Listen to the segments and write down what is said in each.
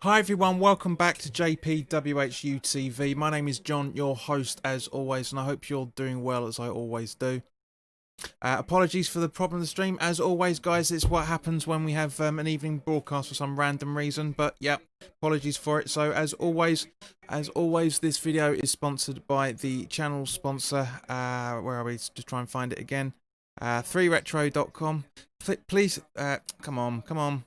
Hi everyone, welcome back to JPWHU TV. My name is John, your host as always, and I hope you're doing well as I always do. Apologies for the problem with the stream. As always, guys, it's what happens when we have an evening broadcast for some random reason. But yeah, apologies for it. So as always, this video is sponsored by the channel sponsor. Where are we? To try and find it again. 3retro.com. Please, come on.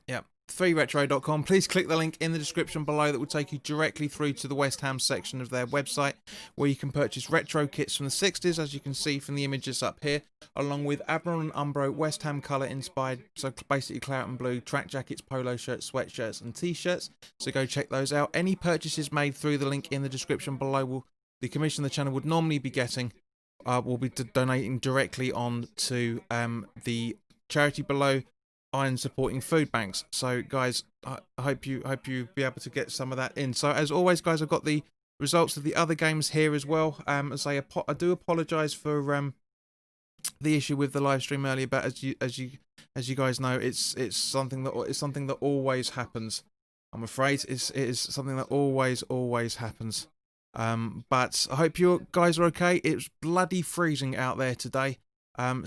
Yeah, 3retro.com. Please click the link in the description below that will take you directly through to the West Ham section of their website, where you can purchase retro kits from the 60s, as you can see from the images up here, along with Admiral and Umbro West Ham colour inspired, so basically claret and blue, track jackets, polo shirts, sweatshirts and t-shirts. So go check those out. Any purchases made through the link in the description below the commission the channel would normally be getting will be donating directly on to the charity below, Iron supporting food banks. So guys, I hope you be able to get some of that in. So as always, guys, I've got the results of the other games here as well. As I do apologize for the issue with the live stream earlier, but as you guys know, it's something that always happens. I'm afraid it is something that always happens. But I hope you guys are okay. It's bloody freezing out there today.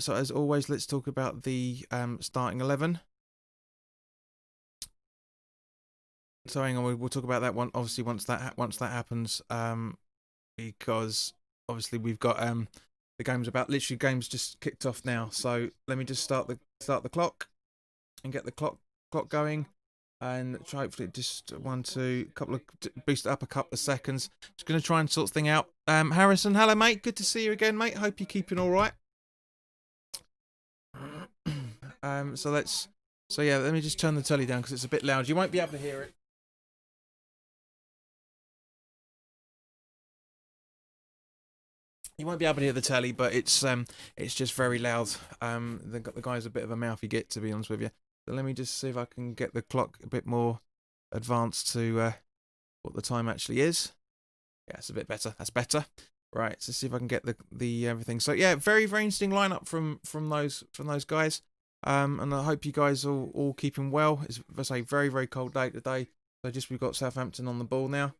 So as always, let's talk about the starting 11. So hang on, we'll talk about that one obviously once that happens. Because obviously we've got the games just kicked off now. So let me just start the clock and get the clock going, and hopefully just boost it up a couple of seconds. Just gonna try and sort the thing out. Harrison, hello mate, good to see you again, mate. Hope you're keeping all right. So yeah, let me just turn the telly down because it's a bit loud. You won't be able to hear it. You won't be able to hear the telly, but it's just very loud. The guy's a bit of a mouthy git, to be honest with you. So let me just see if I can get the clock a bit more advanced to what the time actually is. Yeah, it's a bit better. That's better. Right, so see if I can get the everything. So yeah, very interesting lineup from those guys. And I hope you guys are all keeping well. It's, as I say, very cold day today. So we've got Southampton on the ball now.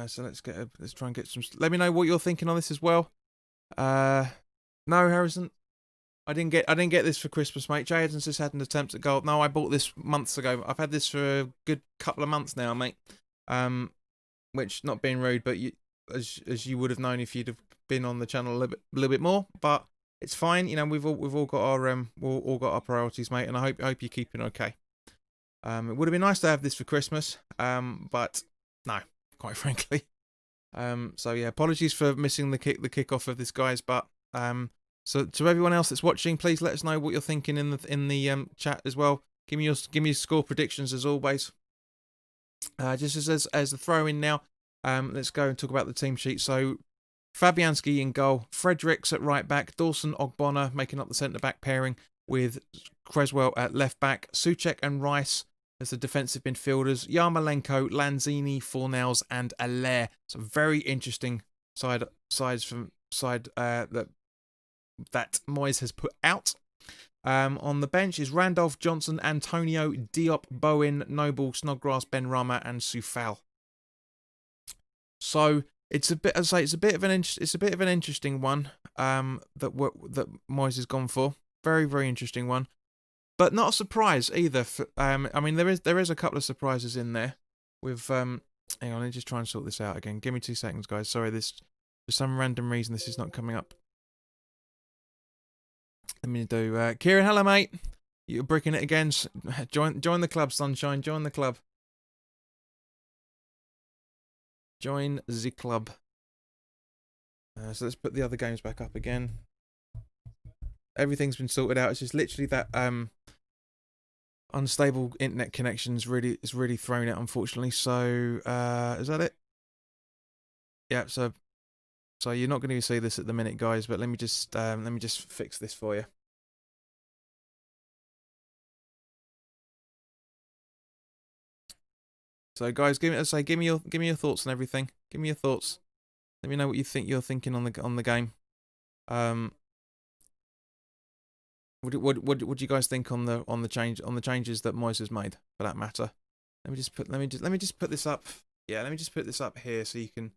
So let's try and get some. Let me know what you're thinking on this as well. No, Harrison, I didn't get this for Christmas, mate. Jay Edens just had an attempt at goal. No, I bought this months ago. I've had this for a good couple of months now, mate. Which, not being rude, but as you would have known if you'd have been on the channel a little bit more, but it's fine. You know, we've all got our priorities, mate, and I hope you're keeping okay. It would have been nice to have this for Christmas, but no, quite frankly. So yeah, apologies for missing the kickoff of this, guys, but so to everyone else that's watching, please let us know what you're thinking in the chat as well. Give me your score predictions as always. Just as the throw in now. Let's go and talk about the team sheet. So, Fabianski in goal, Fredericks at right back, Dawson Ogbonna making up the centre-back pairing with Creswell at left back, Soucek and Rice as the defensive midfielders, Yarmolenko, Lanzini, Fornals and Allaire. So very interesting sides that Moyes has put out. On the bench is Randolph, Johnson, Antonio, Diop, Bowen, Noble, Snodgrass, Benrahma and Soufal. So it's a bit of an interesting one that Moyes has gone for. Very interesting one, but not a surprise either. I mean, there is a couple of surprises in there. With hang on, let me just try and sort this out again. Give me 2 seconds, guys. Sorry, this for some random reason this is not coming up. Let me do Kieran. Hello, mate. You're bricking it again. Join the club, sunshine. Join the club. Join the club. So let's put the other games back up again. Everything's been sorted out. It's just literally that unstable internet connection is really thrown it, unfortunately. So is that it? Yeah. So you're not going to see this at the minute, guys. But let me just fix this for you. So guys, give me your thoughts on everything. Give me your thoughts. Let me know what you're thinking on the game. What do you guys think on the changes that Moyes has made, for that matter? Let me just put this up. Yeah, let me just put this up here so you can.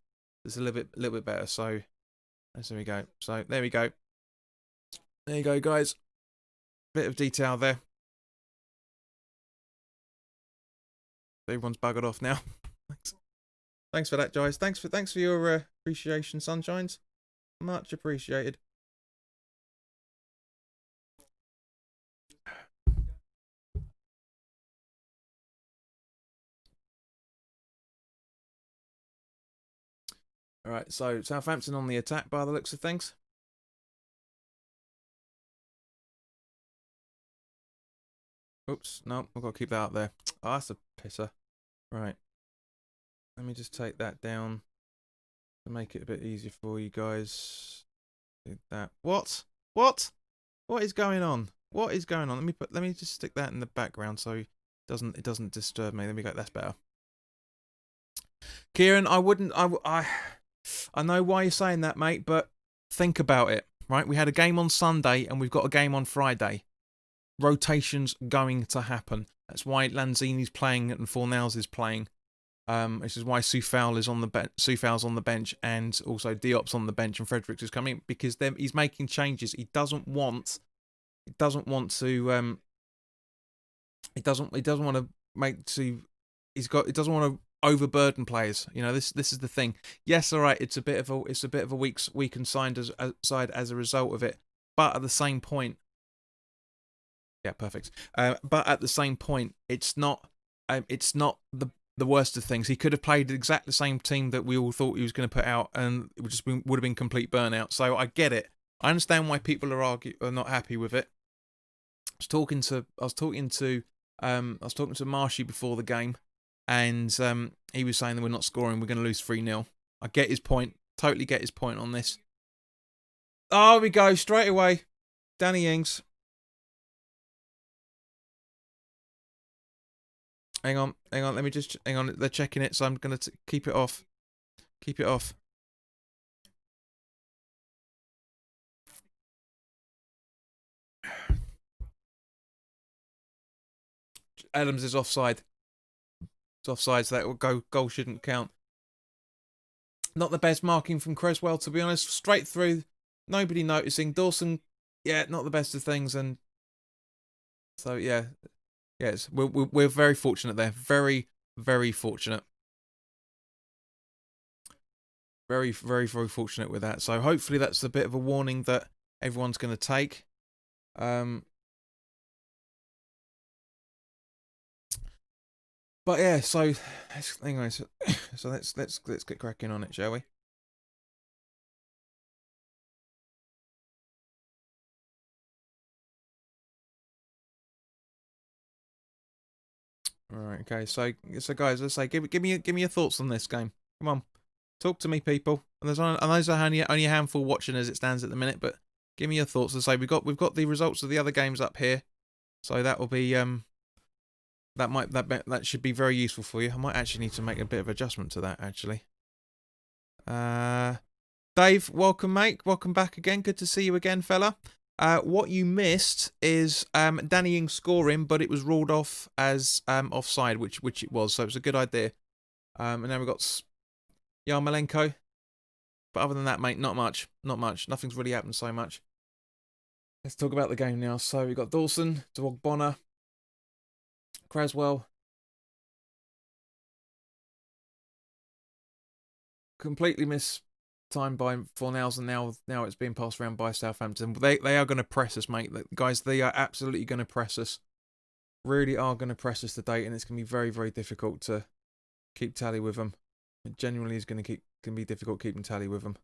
It's a little bit better. So there we go. So there we go. There you go, guys. Bit of detail there. Everyone's buggered off now. Thanks for that, guys. Thanks for your appreciation, Sunshines. Much appreciated. All right, so Southampton on the attack by the looks of things. Oops, no, I've got to keep that up there. Oh, that's a pisser. Right. Let me just take that down to make it a bit easier for you guys. Do that. What? What is going on? What is going on? Let me just stick that in the background so it doesn't disturb me. There we go. That's better. Kieran, I know why you're saying that, mate, but think about it, right? We had a game on Sunday and we've got a game on Friday. Rotation's going to happen. That's why Lanzini's playing and Fornals is playing. This is why Soufal's on the bench, and also Diop's on the bench, and Fredericks is coming because he's making changes. He doesn't want to overburden players. You know, this is the thing. Yes, all right, it's a bit of a weakened side as a result of it, but at the same point, yeah, perfect. But at the same point, it's not the worst of things. He could have played exactly the same team that we all thought he was going to put out, and it would have been complete burnout. So I get it. I understand why people are not happy with it. I was talking to Marshy before the game, and he was saying that we're not scoring, we're going to lose 3-0. I get his point. Totally get his point on this. Oh, we go straight away. Danny Ings. Hang on. Let me just hang on. They're checking it, so I'm going to keep it off. Keep it off. Adams is offside. It's offside, so that goal shouldn't count. Not the best marking from Creswell, to be honest. Straight through, nobody noticing. Dawson, yeah, not the best of things, and so yeah, yes, we're very fortunate there. Very, very fortunate. Very, very, very fortunate with that. So hopefully that's a bit of a warning that everyone's going to take. But yeah, so anyways, so let's get cracking on it, shall we? All right, okay. So guys, let's say give me your thoughts on this game. Come on, talk to me, people. And those are only a handful watching as it stands at the minute, but give me your thoughts. Let's say we've got the results of the other games up here, so that will be that should be very useful for you. I might actually need to make a bit of adjustment to that actually. Dave, welcome, mate. Welcome back again. Good to see you again, fella. What you missed is Danny Ings scoring, but it was ruled off as offside, which it was. So it was a good idea. And now we've got Yarmolenko. But other than that, mate, not much. Nothing's really happened so much. Let's talk about the game now. So we've got Dawson, Dwogbona, Creswell. Completely mistimed by Fornals, and now it's being passed around by Southampton. They are going to press us, mate. Guys, they are absolutely going to press us. Really are going to press us today, and it's going to be very, very difficult to keep tally with them. It genuinely is going to be difficult keeping tally with them.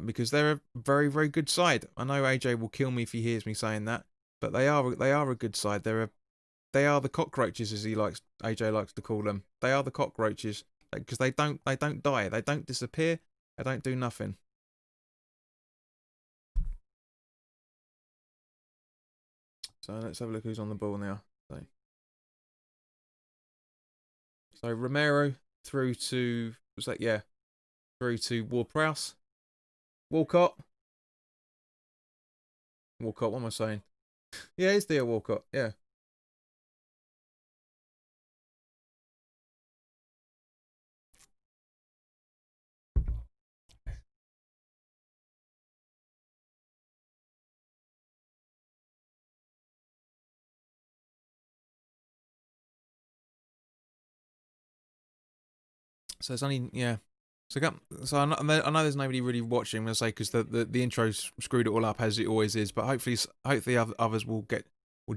Because they're a very, very good side. I know AJ will kill me if he hears me saying that, but they are a good side. They are the cockroaches, as AJ likes to call them. They are the cockroaches because they don't die, they don't disappear, they don't do nothing. So let's have a look who's on the ball now. So Romero through to through to Ward-Prowse. Walcott. What am I saying? Yeah, it's Theo Walcott. Yeah. So it's only So I know there's nobody really watching. I'm gonna say because the intro screwed it all up as it always is. But hopefully others will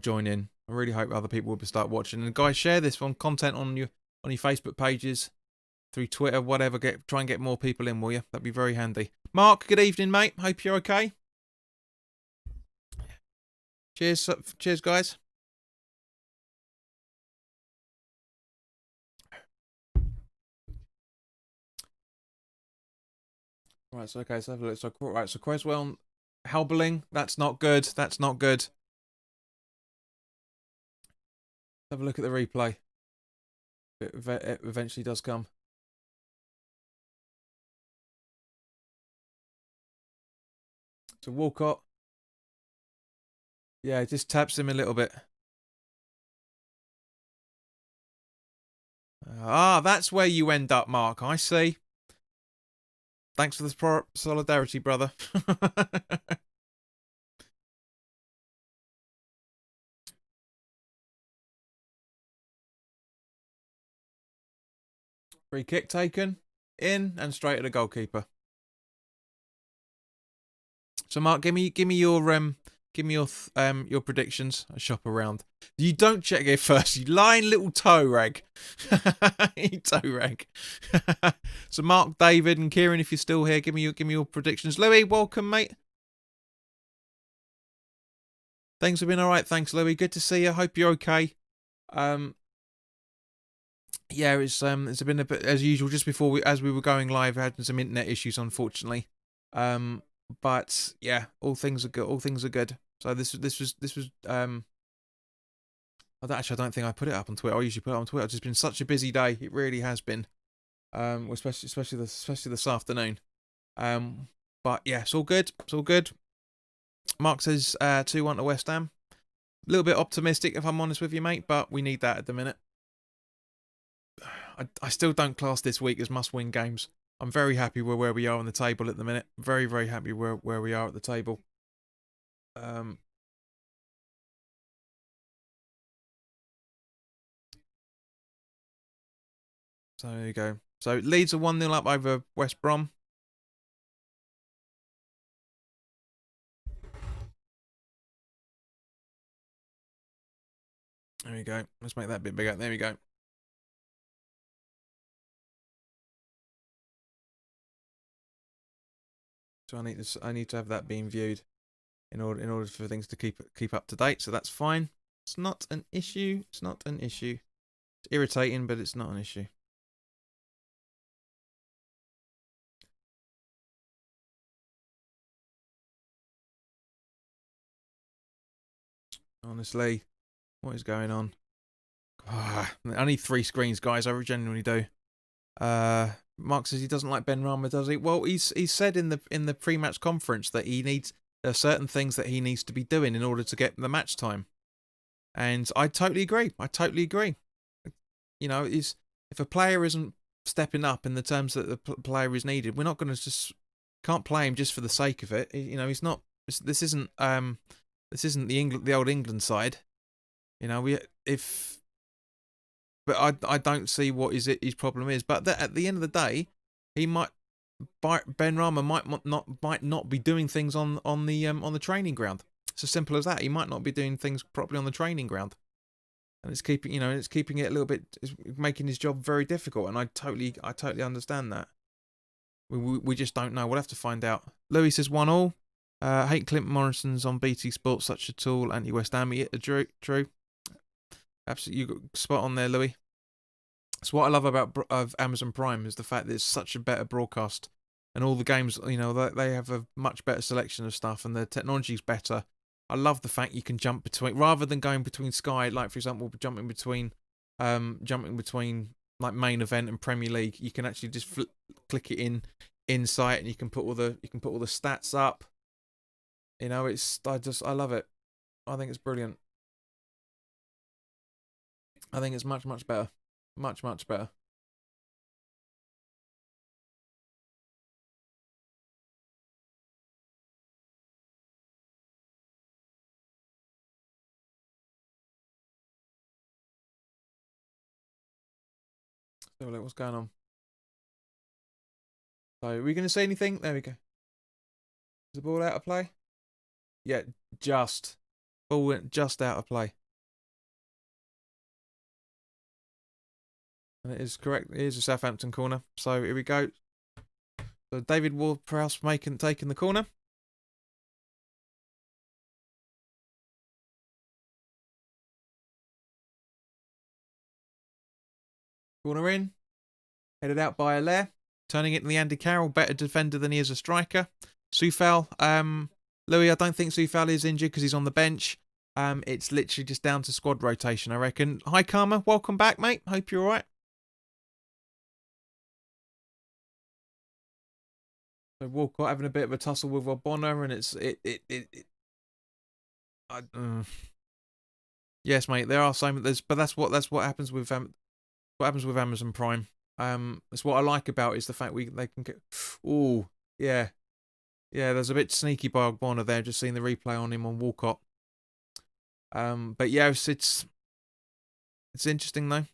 join in. I really hope other people will start watching. And guys, share this on content on your Facebook pages, through Twitter, whatever. Try and get more people in, will you? That'd be very handy. Mark, good evening, mate. Hope you're okay. Cheers, guys. Right, so okay, let's have a look. So right, so Creswell, Halberling, that's not good. That's not good. Have a look at the replay. It eventually does come. So Walcott, yeah, it just taps him a little bit. That's where you end up, Mark. I see. Thanks for the solidarity, brother. Free kick taken, in and straight at the goalkeeper. So Mark, give me your predictions. I shop around. You don't check it first. You lying little toe rag. You toe rag. So Mark, David, and Kieran, if you're still here, give me your predictions. Louis, welcome, mate. Things have been all right. Thanks, Louis. Good to see you. Hope you're okay. Yeah, it's been a bit as usual. Just before as we were going live, we had some internet issues, unfortunately. But yeah, all things are good. All things are good. So this was I don't think I put it up on Twitter. I usually put it on Twitter. It's just been such a busy day. It really has been. Especially this afternoon. But yeah, it's all good. It's all good. Mark says 2-1 to West Ham. A little bit optimistic, if I'm honest with you, mate. But we need that at the minute. I still don't class this week as must-win games. I'm very happy with where we are on the table at the minute. Very, very happy where we are at the table. So there you go. So Leeds are 1-0 up over West Brom. There we go. Let's make that bit bigger. There we go. So I need to have that being viewed in order for things to keep up to date. So that's fine. It's not an issue. It's not an issue. It's irritating, but it's not an issue. Honestly, what is going on? I need 3 screens, guys. I genuinely do. Mark says he doesn't like Ben Rama, does he? Well, he's said in the pre-match conference that there are certain things that he needs to be doing in order to get the match time, and I totally agree. You know, if a player isn't stepping up in the terms that the player is needed, we're not going to can't play him just for the sake of it. You know, he's not. This isn't the old England side. You know, but I don't see what his problem is. But at the end of the day, Ben Rama might not be doing things on the training ground. It's as simple as that. He might not be doing things properly on the training ground, and it's keeping it a little bit, it's making his job very difficult. And I totally understand that. We just don't know. We'll have to find out. Louis says 1-1. I hate Clint Morrison's on BT Sports, such a tool, anti-West Ham. True. Absolutely, you got spot on there, Louis. That's what I love of Amazon Prime, is the fact that it's such a better broadcast, and all the games, you know, they have a much better selection of stuff, and the technology's better. I love the fact you can jump between, rather than going between Sky, like for example, jumping between like main event and Premier League. You can actually just click it in sight, and you can put all the stats up. You know, I love it. I think it's brilliant. I think it's much, much better. Much, much better. So look, what's going on? So, are we going to say anything? There we go. Is the ball out of play? Yeah, just. Ball went just out of play. And it is correct. It is a Southampton corner. So here we go. So David Ward-Prowse taking the corner. Corner in. Headed out by Allaire. Turning it to the Andy Carroll. Better defender than he is a striker. Soufal. Louis, I don't think Soufal is injured because he's on the bench. It's literally just down to squad rotation, I reckon. Hi, Karma. Welcome back, mate. Hope you're all right. So Walcott having a bit of a tussle with Obonna, and yes, mate. There are some. But that's what happens with Amazon Prime. That's what I like about it, is the fact they can get. Oh, yeah, yeah. There's a bit sneaky by Obonna there. Just seeing the replay on him on Walcott. But yeah, it's interesting though.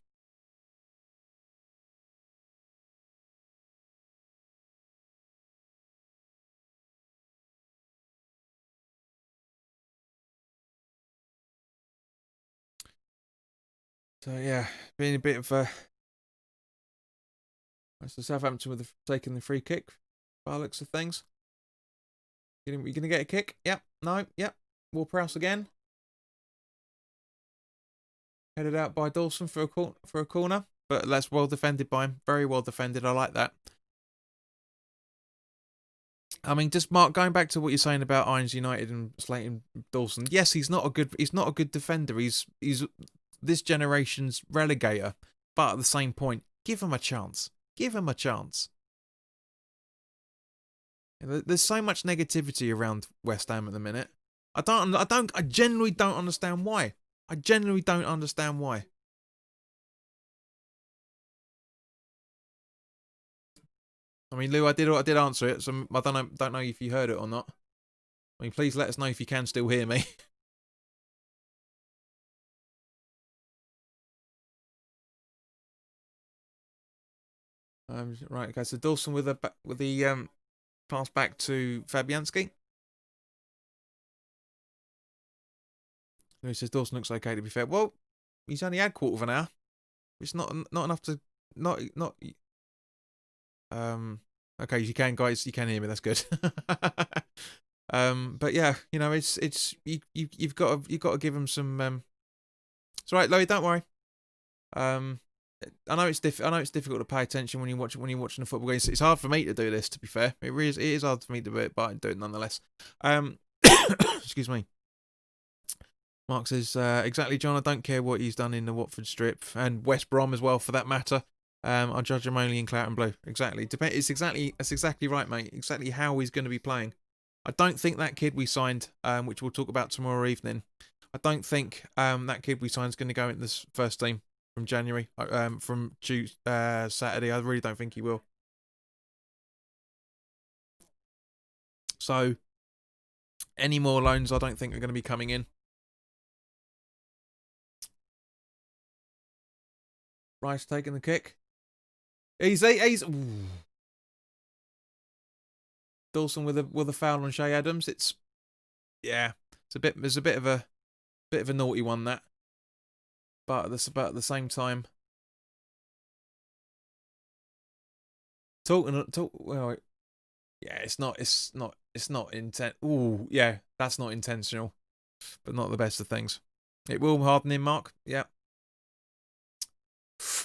So yeah, being a bit of a. So Southampton with taking the free kick, by the looks of things. You gonna get a kick? Yep. No. Yep. Ward-Prowse again. Headed out by Dawson for a corner, but that's well defended by him. Very well defended. I like that. I mean, just Mark, going back to what you're saying about Irons United and slating Dawson. Yes, he's not a good defender. He's this generation's relegator. But at the same point, give him a chance. Give him a chance. There's so much negativity around West Ham at the minute. I genuinely don't understand why. I genuinely don't understand why. I mean, Lou, I did answer it, so I don't know if you heard it or not. I mean, please let us know if you can still hear me. Right, okay. So Dawson with the pass back to Fabianski. He says Dawson looks okay, to be fair. Well, he's only had quarter of an hour. It's not enough to not. Okay, you can, guys. You can hear me. That's good. But yeah, you know, you've got to give him some. It's all right, Louis. Don't worry. I know it's difficult to pay attention when you're watching a football game. It's hard for me to do this, to be fair. It is hard for me to do it, but I do it nonetheless. Excuse me. Mark says, exactly, John. I don't care what he's done in the Watford strip and West Brom as well, for that matter. I judge him only in claret and blue. Exactly. That's exactly right, mate. Exactly how he's going to be playing. I don't think that kid we signed, which we'll talk about tomorrow evening. I don't think that kid we signed is going to go into this first team from January, from Saturday. I really don't think he will. So, any more loans, I don't think are going to be coming in. Rice taking the kick. He's ooh. Dawson with a foul on Shay Adams. It's a bit of a naughty one, that. But at the same time, well, yeah, it's not intent. Ooh, yeah, that's not intentional, but not the best of things. It will harden him, Mark. Yeah.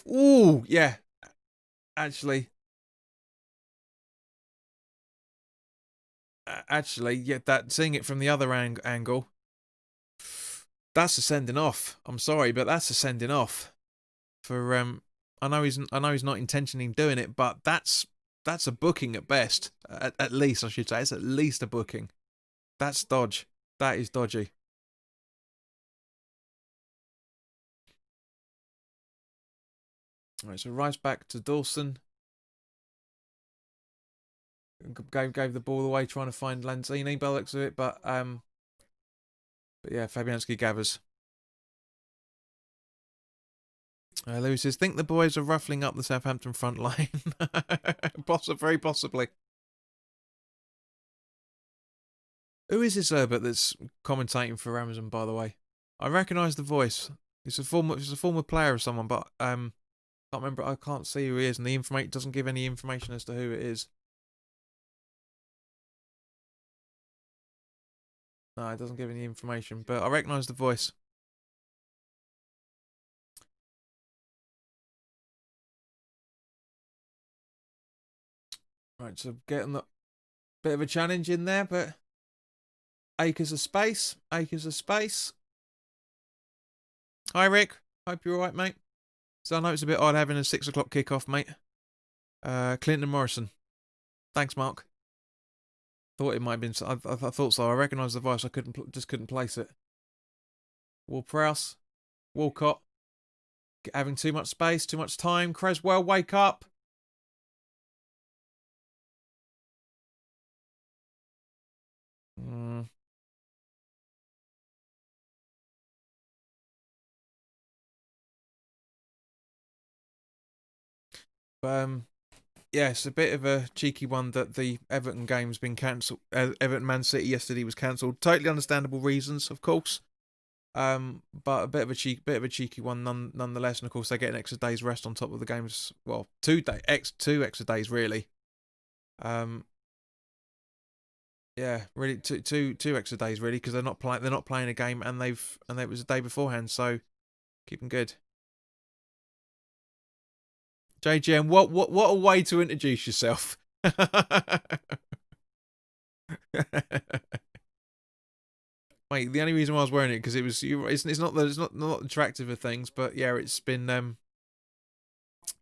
Ooh, yeah. Actually, yeah. That seeing it from the other angle, that's a sending off. I'm sorry, but that's a sending off. For I know he's not intentionally doing it, but that's a booking at best. At least, I should say, it's at least a booking. That's dodge. That is dodgy. Right, so Rice back to Dawson. Gave the ball away trying to find Lanzini by the looks of it, but yeah, Fabianski gathers. Lewis says, think the boys are ruffling up the Southampton front line. Very possibly. Who is this Herbert that's commentating for Amazon, by the way? I recognise the voice. It's a former player of someone, but can't remember. I can't see who he is, and the information doesn't give any information as to who it is. No, it doesn't give any information, but I recognise the voice. Right, so getting a bit of a challenge in there, but acres of space. Acres of space. Hi, Rick. Hope you're alright, mate. So I know it's a bit odd having a 6 o'clock kickoff, mate. Clinton Morrison. Thanks, Mark. Thought it might have been. I thought so. I recognised the voice. I just couldn't place it. Ward-Prowse. Walcott. Having too much space, too much time. Creswell, wake up. Yeah, it's a bit of a cheeky one that the Everton game's been cancelled. Everton Man City yesterday was cancelled. Totally understandable reasons, of course. But a bit of a cheeky one nonetheless. And of course, they get an extra day's rest on top of the games. Well, two extra days really. Yeah, really two extra days really because they're not playing a game and it was a day beforehand. So keep them good. JGM, what a way to introduce yourself. Mate, the only reason why I was wearing it because it's not attractive of things, but yeah, it's been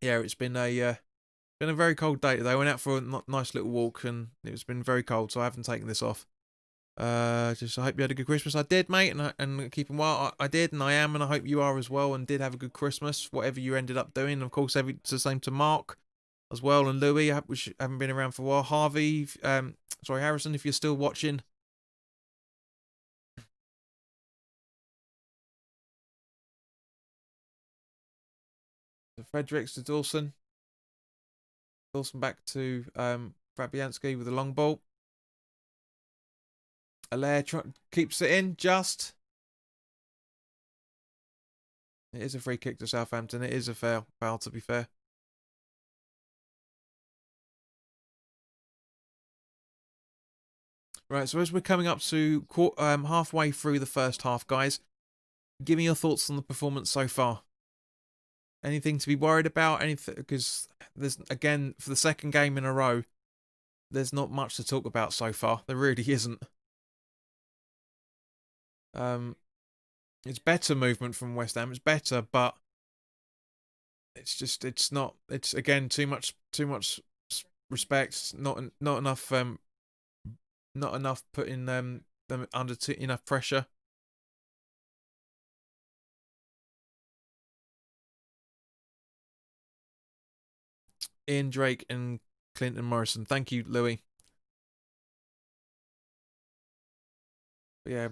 been a very cold day today. I went out for a nice little walk and it's been very cold, so I haven't taken this off. Just I hope you had a good Christmas. I did, mate, and keeping well. I did, and I am, and I hope you are as well. And did have a good Christmas, whatever you ended up doing. Of course, it's the same to Mark as well, and Louis, which haven't been around for a while. Harvey, sorry, Harrison, if you're still watching. So Fredericks to Dawson. Dawson back to Fabianski with a long ball. Allaire keeps it in, just. It is a free kick to Southampton. It is a foul, to be fair. Right, so as we're coming up to halfway through the first half, guys, give me your thoughts on the performance so far. Anything to be worried about? Anything? Because there's, again, for the second game in a row, there's not much to talk about so far. There really isn't. It's better movement from West Ham. It's better, but it's not. It's again too much respect. Not enough. Not enough putting them under enough pressure. Ian Drake and Clinton Morrison. Thank you, Louis. But yeah,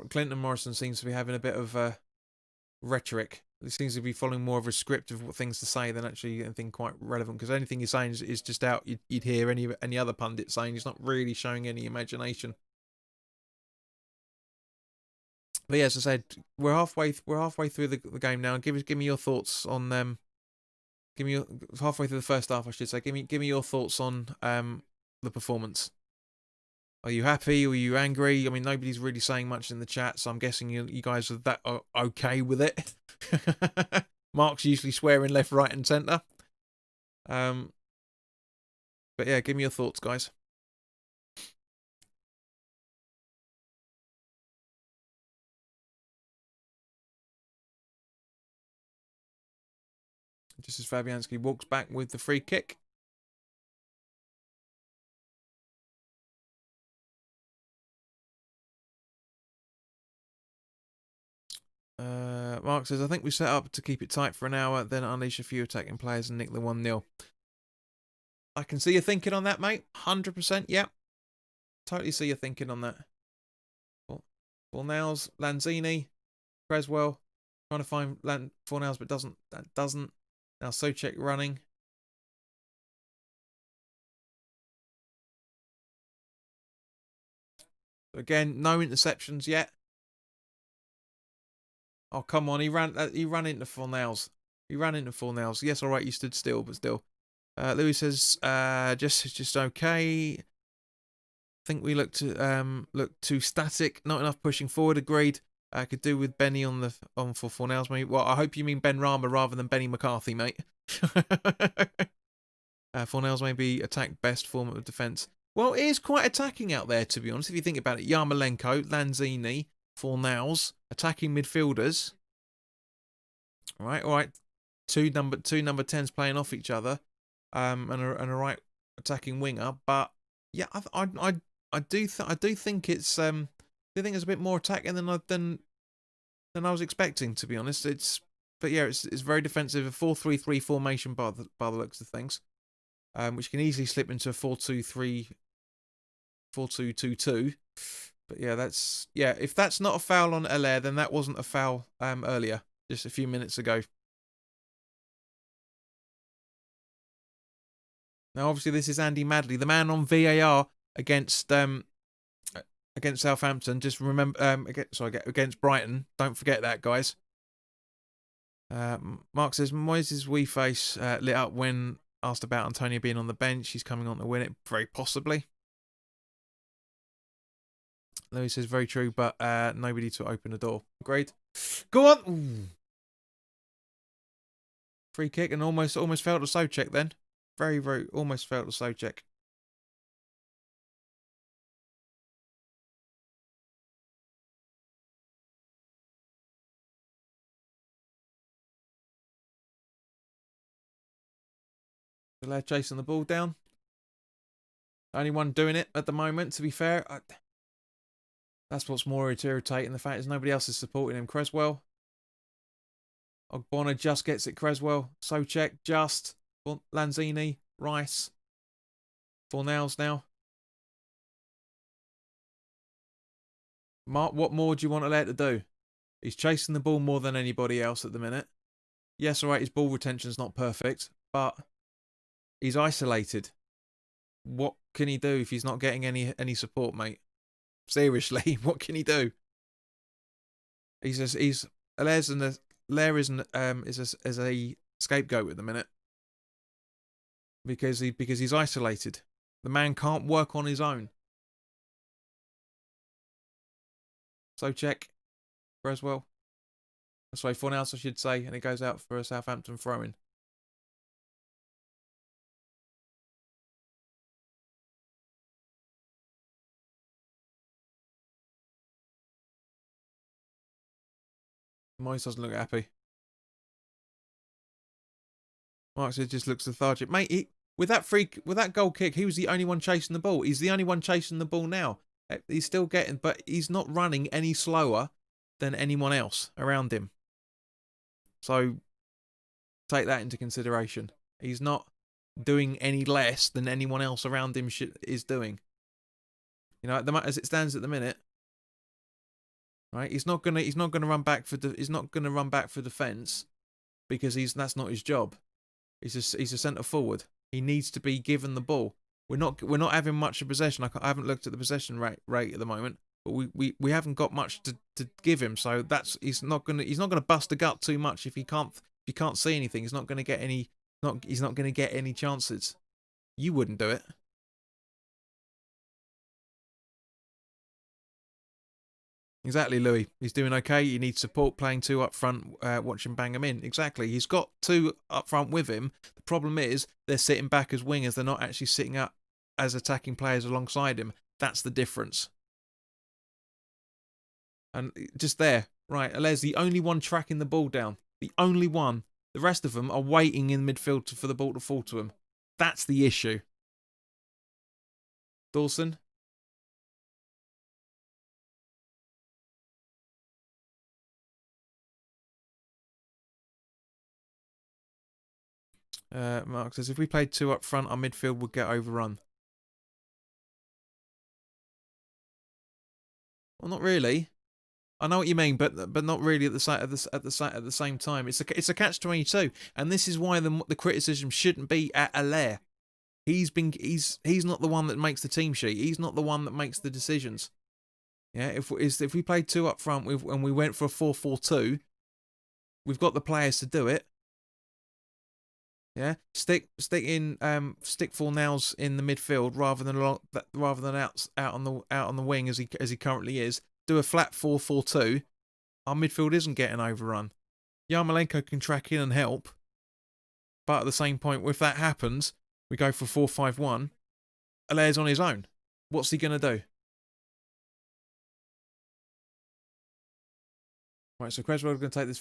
Clinton Morrison seems to be having a bit of rhetoric. He seems to be following more of a script of what things to say than actually anything quite relevant. Because anything he's saying is just out. You'd hear any other pundit saying. He's not really showing any imagination. But yeah, as I said, we're halfway through the game now. Give me your thoughts on halfway through the first half, I should say. Give me your thoughts on the performance. Are you happy? Or are you angry? I mean, nobody's really saying much in the chat, so I'm guessing you guys are okay with it. Mark's usually swearing left, right, and centre. But yeah, give me your thoughts, guys. Just as Fabianski walks back with the free kick. Mark says, I think we set up to keep it tight for an hour, then unleash a few attacking players and nick the 1-0. I can see you thinking on that, mate. 100%, yeah. Totally see you thinking on that. Fornals, Lanzini, Creswell. Trying to find Fornals, but doesn't. That doesn't. Now Soucek running. Again, no interceptions yet. Oh, come on. He ran into Fornals. He ran into Fornals. Yes, all right, you stood still, but still. Louis says, just okay. Think we look too static, not enough pushing forward. Agreed. Could do with Benny on for Fornals, maybe. Well, I hope you mean Ben Rama rather than Benny McCarthy, mate. Fornals may be attack best form of defence. Well, it is quite attacking out there, to be honest. If you think about it, Yarmolenko, Lanzini, Fornals, attacking midfielders. All right. Two number 10s playing off each other, and a right attacking winger. But yeah, I do think it's I think it's a bit more attacking than I was expecting, to be honest. But yeah, it's very defensive. A 4-3-3 formation by the looks of things, which can easily slip into a 4-2-3, 4-2-2-2. But yeah, if that's not a foul on Allaire, then that wasn't a foul earlier, just a few minutes ago. Now, obviously, this is Andy Madley, the man on VAR against Southampton. Just remember, against Brighton. Don't forget that, guys. Mark says Moises' wee face lit up when asked about Antonio being on the bench. He's coming on to win it, very possibly. Louis says very true, but nobody to open the door. Agreed. Go on. Ooh. Free kick and almost failed to Soucek then. Very, very almost failed to Soucek. Allaire chasing the ball down. Only one doing it at the moment, to be fair. That's what's more irritating. The fact is nobody else is supporting him. Creswell. Ogbonna just gets it. Creswell. Soucek just. Lanzini. Rice. Fornals now. Mark, what more do you want Allaire to do? He's chasing the ball more than anybody else at the minute. Yes, all right, his ball retention's not perfect, but he's isolated. What can he do if he's not getting any support, mate? Seriously, what can he do? Allaire is a scapegoat at the minute because he's isolated. The man can't work on his own. Soucek, Creswell. Sorry, Fornals, I should say, and it goes out for a Southampton throw-in. Moyes doesn't look happy. Mark says just looks lethargic. Mate, with that goal kick, he was the only one chasing the ball. He's the only one chasing the ball now. He's still getting, but he's not running any slower than anyone else around him. So take that into consideration. He's not doing any less than anyone else around him is doing. You know, as it stands at the minute, right? He's not gonna run back for defence because that's not his job. He's a centre forward. He needs to be given the ball. We're not having much of possession. I haven't looked at the possession rate at the moment, but we haven't got much to give him. So he's not gonna bust a gut too much if he can't see anything. He's not gonna get any chances. You wouldn't do it. Exactly, Louis. He's doing okay. He needs support playing two up front, watch him bang him in. Exactly. He's got two up front with him. The problem is they're sitting back as wingers. They're not actually sitting up as attacking players alongside him. That's the difference. And just there, right, Allaire's the only one tracking the ball down. The only one. The rest of them are waiting in midfield for the ball to fall to him. That's the issue. Dawson. Mark says, if we played 2 up front, our midfield would get overrun. Well, not really. I know what you mean, but not really at the same time. It's a catch-22, and this is why the criticism shouldn't be at Allaire. He's not the one that makes the team sheet. He's not the one that makes the decisions. Yeah, if we played 2 up front and we went for a 4-4-2, we've got the players to do it. Yeah, stick 4 in the midfield rather than out on the wing as he currently is. Do a flat 4-4-2. Our midfield isn't getting overrun. Yarmolenko can track in and help, but at the same point, if that happens, we go for 4-5-1. Allaire's on his own. What's he gonna do? Right, so Creswell's going to take this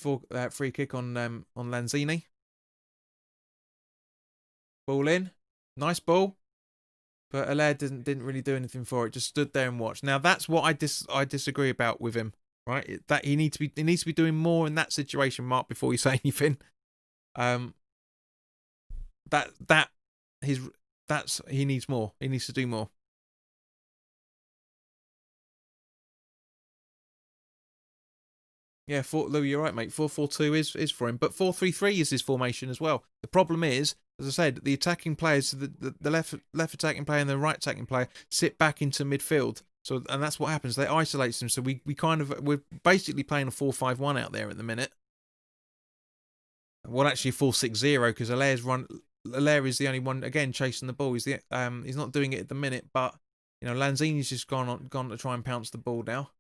free kick on Lanzini. Ball in, nice ball, but Allaire didn't really do anything for it. Just stood there and watched. Now that's what I disagree about with him. Right, that he needs to be doing more in that situation, Mark, before you say anything. He needs more. He needs to do more. Yeah, Lou, you're right, mate. 4-4-2 is for him, but 4-3-3 is his formation as well. The problem is, as I said, the attacking players, the left attacking player and the right attacking player sit back into midfield. So, and that's what happens. They isolate them. So we're basically playing a 4-5-1 out there at the minute. Well, actually 4-6-0 because Allaire is the only one again chasing the ball. He's not doing it at the minute, but you know Lanzini's just gone to try and pounce the ball now.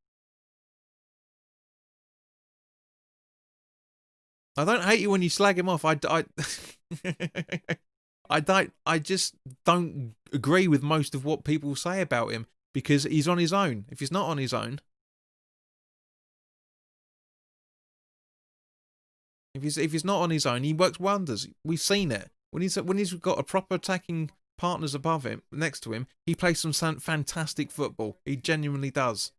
I don't hate you when you slag him off. I just don't agree with most of what people say about him because he's on his own. If he's not on his own, if he's not on his own, he works wonders. We've seen it when he's got a proper attacking partners above him, next to him. He plays some fantastic football. He genuinely does.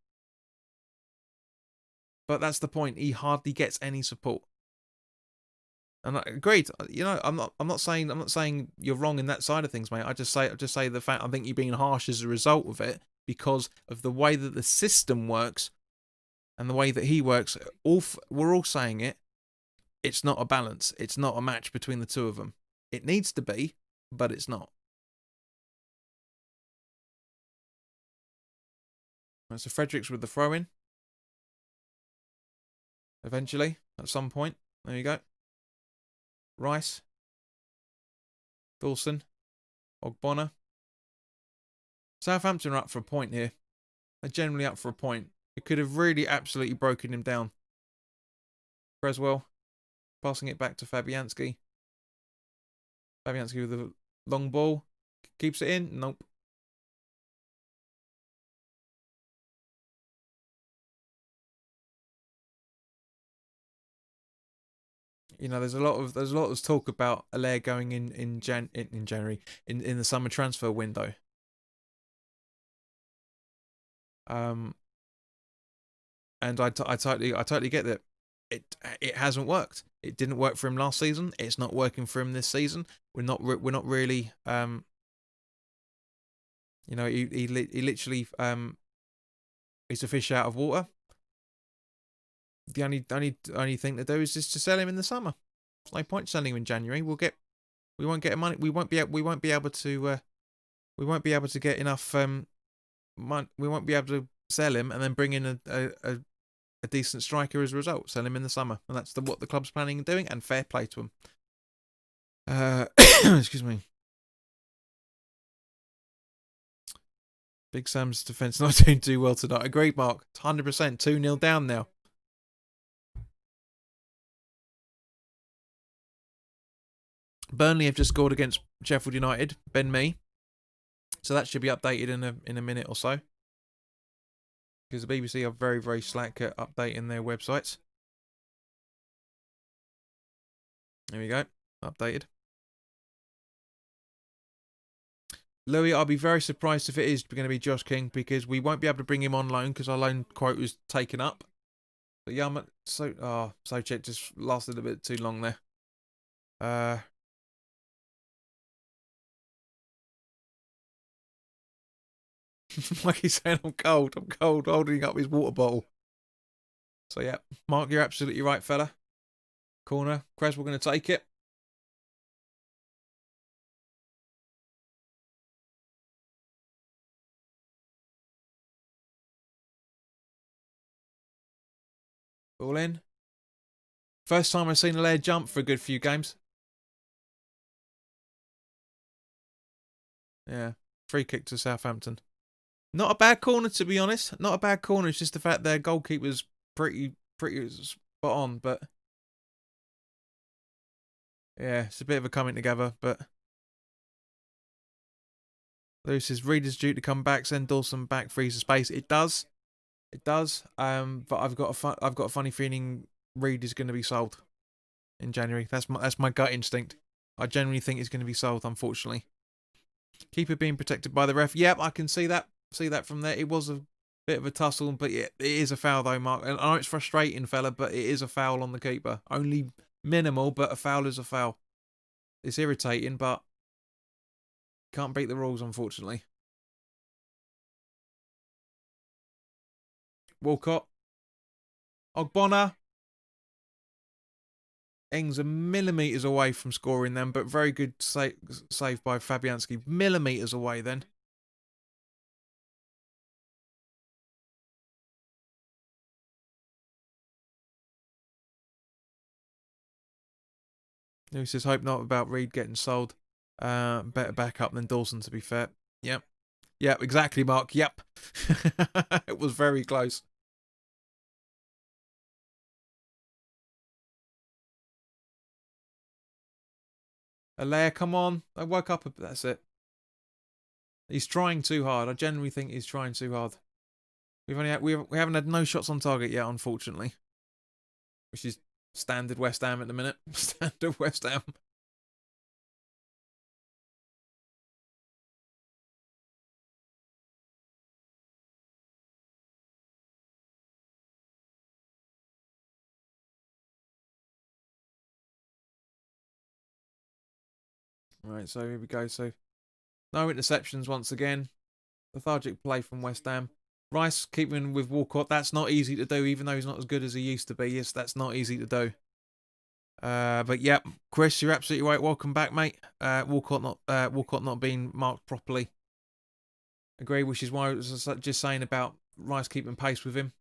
But that's the point. He hardly gets any support. And I agreed. You know, I'm not saying you're wrong in that side of things, mate. I just say the fact I think you're being harsh as a result of it because of the way that the system works and the way that he works. We're all saying it. It's not a balance. It's not a match between the two of them. It needs to be, but it's not. Right, so Fredericks with the throw-in. Eventually, at some point. There you go. Rice, Dawson, Ogbonna. Southampton are up for a point here. They're generally up for a point. It could have really absolutely broken him down. Creswell, passing it back to Fabianski. Fabianski with the long ball. Keeps it in. Nope. You know, there's a lot of talk about Allaire going in January in the summer transfer window. And I totally get that. It hasn't worked. It didn't work for him last season. It's not working for him this season. We're not really you know, he literally is a fish out of water. The only thing to do is just to sell him in the summer. There's no point selling him in January. We won't get money. We won't be able to get enough money. We won't be able to sell him and then bring in a decent striker as a result. Sell him in the summer, and that's what the club's planning on doing. And fair play to him. Excuse me. Big Sam's defence not doing too well tonight. Agreed, Mark. 100%. 2-0 down now. Burnley have just scored against Sheffield United, Ben Mee. So that should be updated in a minute or so. Because the BBC are very, very slack at updating their websites. There we go. Updated. Louis, I'll be very surprised if it is going to be Josh King because we won't be able to bring him on loan because our loan quote was taken up. But yeah, Socek just lasted a bit too long there. Like he's saying, I'm cold, holding up his water bottle. So, yeah, Mark, you're absolutely right, fella. Corner. Cress, we're going to take it. Ball in. First time I've seen a layer jump for a good few games. Yeah. Free kick to Southampton. Not a bad corner, to be honest. Not a bad corner. It's just the fact their goalkeeper's pretty spot on. But yeah, it's a bit of a coming together. But Lewis says Reed due to come back. Send Dawson back, frees the space. It does. It does. But I've got a funny feeling Reed is going to be sold in January. That's my gut instinct. I genuinely think it's going to be sold, unfortunately. Keeper being protected by the ref. Yep, I can see that. See that from there. It was a bit of a tussle, but yeah, it is a foul though, Mark. And I know it's frustrating, fella, but it is a foul on the keeper. Only minimal, but a foul is a foul. It's irritating, but can't beat the rules, unfortunately. Walcott. Ogbonna. Ings are millimetres away from scoring them, but very good save by Fabianski. Millimetres away then. Who says hope not about Reed getting sold. Better backup than Dawson, to be fair. Yep. Yep, exactly, Mark. Yep. It was very close. Alea, come on. I woke up. That's it. He's trying too hard. I genuinely think he's trying too hard. We haven't had no shots on target yet, unfortunately. Which is standard West Ham at the minute. Standard West Ham. Right, so here we go. So no interceptions once again. Lethargic play from West Ham. Rice keeping with Walcott. That's not easy to do, even though he's not as good as he used to be. Yes, that's not easy to do. But yeah, Chris, you're absolutely right. Welcome back, mate. Walcott not being marked properly. Agree, which is why I was just saying about Rice keeping pace with him.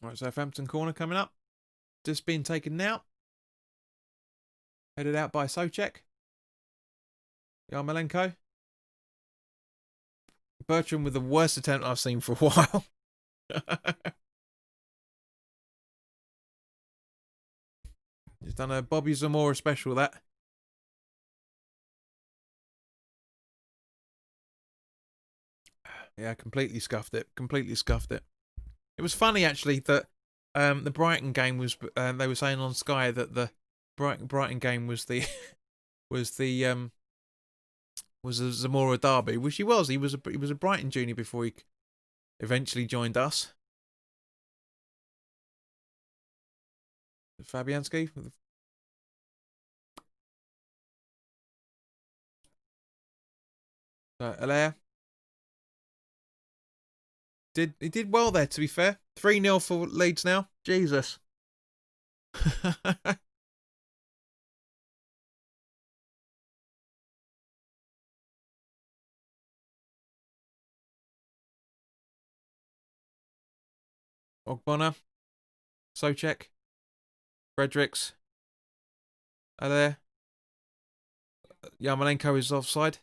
Right, Southampton corner coming up. Just being taken now. Headed out by Soucek. Yarmolenko. Bertram with the worst attempt I've seen for a while. He's done a Bobby Zamora special, that. Yeah, completely scuffed it. Completely scuffed it. It was funny, actually, that the Brighton game was... they were saying on Sky that the Brighton game was the... was a Zamora derby, which he was. He was a Brighton junior before he eventually joined us. Fabianski. Allaire. He did well there, to be fair. 3-0 for Leeds now. Jesus. Ogbonna. Soucek. Fredericks. Allaire. Yarmolenko is offside.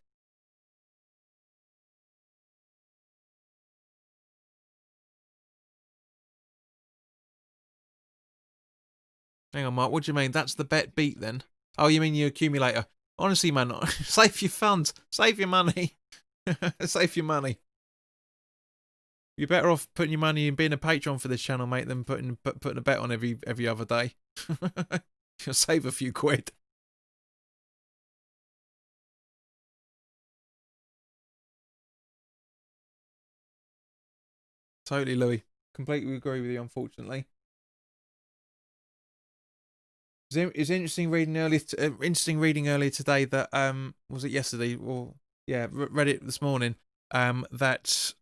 Hang on, Mark. What do you mean? That's the bet beat then? Oh, you mean your accumulator? Honestly, man, save your funds. Save your money. Save your money. You're better off putting your money in being a patron for this channel, mate, than putting a bet on every other day. You'll save a few quid. Totally, Louis. Completely agree with you. Unfortunately, it's interesting reading earlier today that was it yesterday or yeah, read it this morning that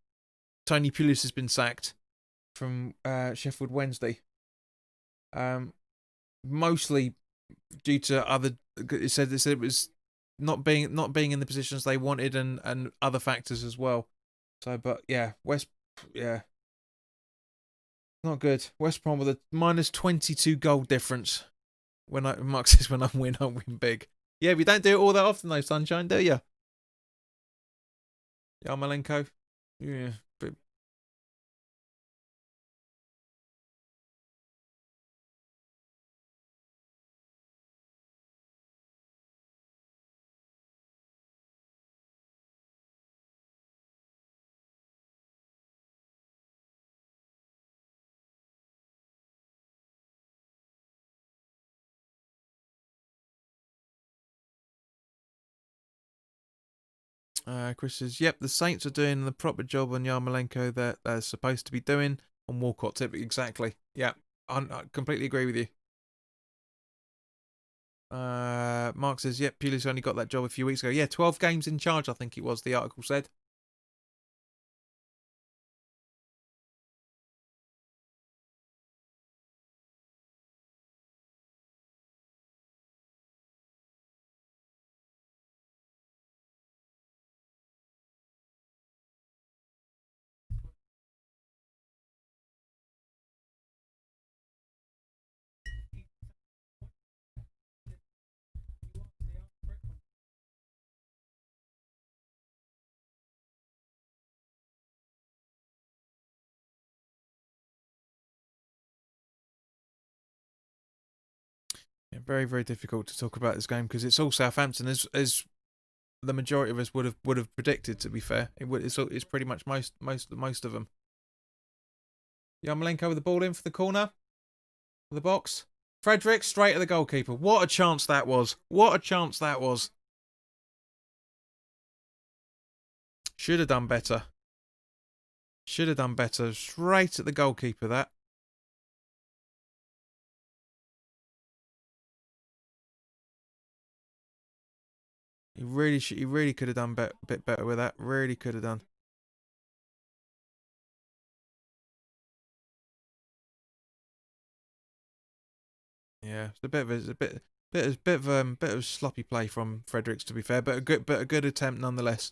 Tony Pulis has been sacked from Sheffield Wednesday. Mostly due to other. It said it was not being in the positions they wanted and other factors as well. So, but yeah, yeah, not good. West Brom with a -22 goal difference. Mark says when I win big. Yeah, we don't do it all that often though, Sunshine, do you? Yarmolenko. Yeah, but Chris says, "Yep, the Saints are doing the proper job on Yarmolenko that they're supposed to be doing on Walcott. Tip exactly. Yeah, I completely agree with you." Mark says, "Yep, Pulis only got that job a few weeks ago. Yeah, 12 games in charge, I think it was. The article said." Yeah, very very difficult to talk about this game because it's all Southampton as the majority of us would have predicted. To be fair, it's pretty much most of them. Yarmolenko with the ball in for the corner, for the box. Frederick straight at the goalkeeper. What a chance that was! What a chance that was! Should have done better. Should have done better. Straight at the goalkeeper. That. He really could have done a bit better with that. Really could have done. Yeah, it's bit of sloppy play from Fredericks to be fair, but a good attempt nonetheless.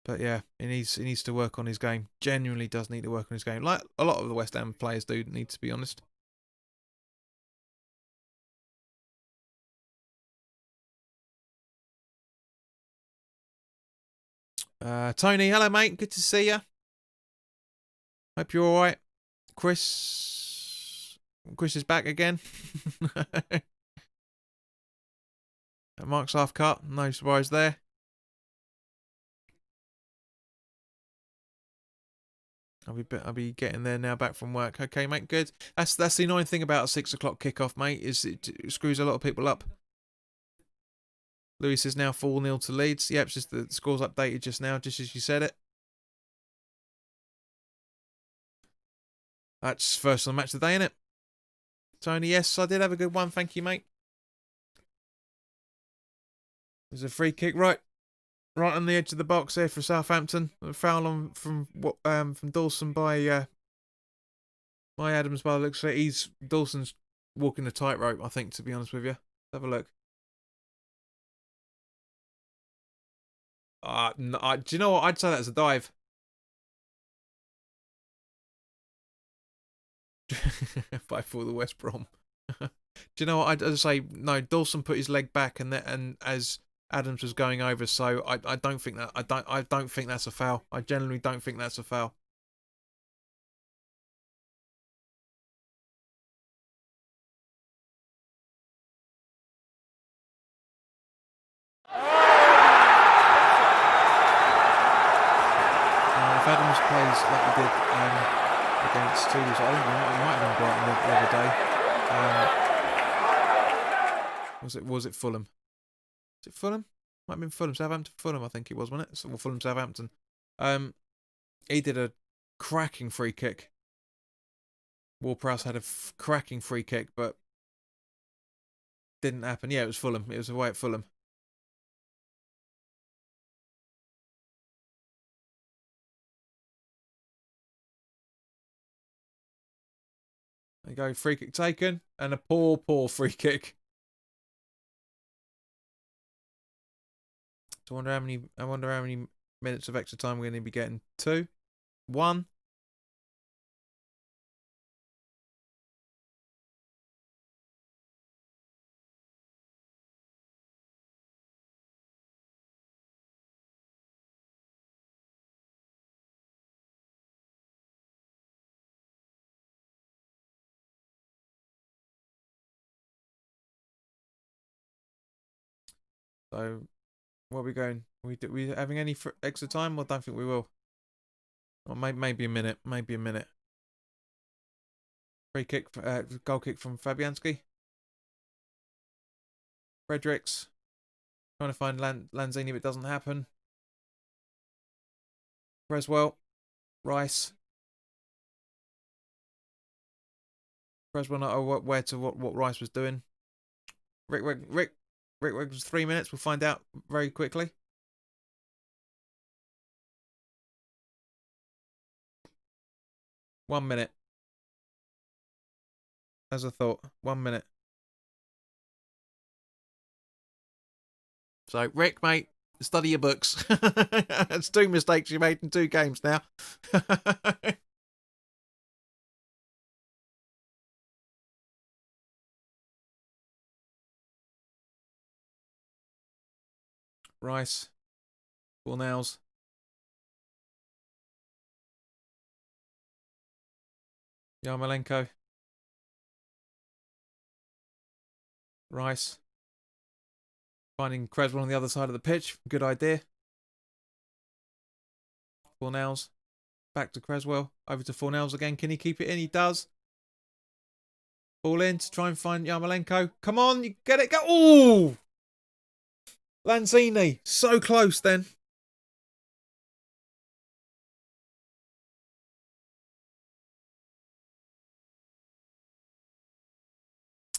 But yeah, he needs to work on his game. Genuinely does need to work on his game, like a lot of the West Ham players do. Need to be honest. Tony, hello mate, good to see you. Hope you're all right. Chris is back again. Mark's half cut, no surprise there. I'll be getting there now, back from work. Okay, mate, good. That's the annoying thing about a 6 o'clock kickoff, mate, is it screws a lot of people up. Lewis is now 4-0 to Leeds. Yep, it's just the score's updated just now, just as you said it. That's first on the match of the day, innit? Tony, yes, I did have a good one. Thank you, mate. There's a free kick right on the edge of the box there for Southampton. A foul on from Dawson by Adams by the looks of it. Dawson's walking the tightrope, I think, to be honest with you. Let's have a look. No, do you know what? I'd say that's a dive. By for the West Brom. Do you know what? I'd say no. Dawson put his leg back, and as Adams was going over, so I don't think that I don't think that's a foul. I genuinely don't think that's a foul. If Adams plays like he did against Steelers, I think it might have been Brighton the other day. Was it Fulham? Was it Fulham? Might have been Fulham, Southampton, Fulham. I think it was, wasn't it? Well, Fulham, Southampton. He did a cracking free kick. Ward-Prowse had a cracking free kick, but didn't happen. Yeah, it was Fulham. It was away at Fulham. There you go, free kick taken, and a poor free kick. So I wonder how many minutes of extra time we're going to be getting. 2, 1. So, where are we going? We having any extra time? I don't think we will. Or maybe a minute. Maybe a minute. Free kick, goal kick from Fabianski. Fredericks. Trying to find Lanzini, but it doesn't happen. Creswell. Rice. Creswell not aware to what Rice was doing. Rick was 3 minutes. We'll find out very quickly. One minute. As I thought. 1 minute. So, Rick, mate, study your books. That's 2 mistakes you made in 2 games now. Rice. Fornals. Yarmolenko. Rice. Finding Creswell on the other side of the pitch. Good idea. Fornals. Back to Creswell. Over to Fornals again. Can he keep it in? He does. Ball in to try and find Yarmolenko. Come on, you get it. Go. Ooh! Lanzini. So close then.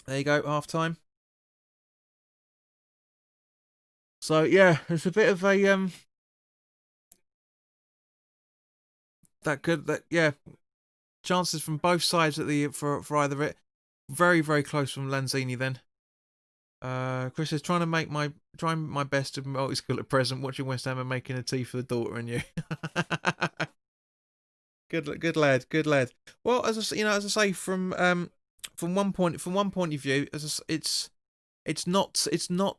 There you go. Half time. So yeah, it's a bit of a chances from both sides at for either it. Very close from Lanzini then. Chris is trying my best to multi-skill at present, watching West Ham and making a tea for the daughter and you. good lad. Well, as I say, from one point of view, it's not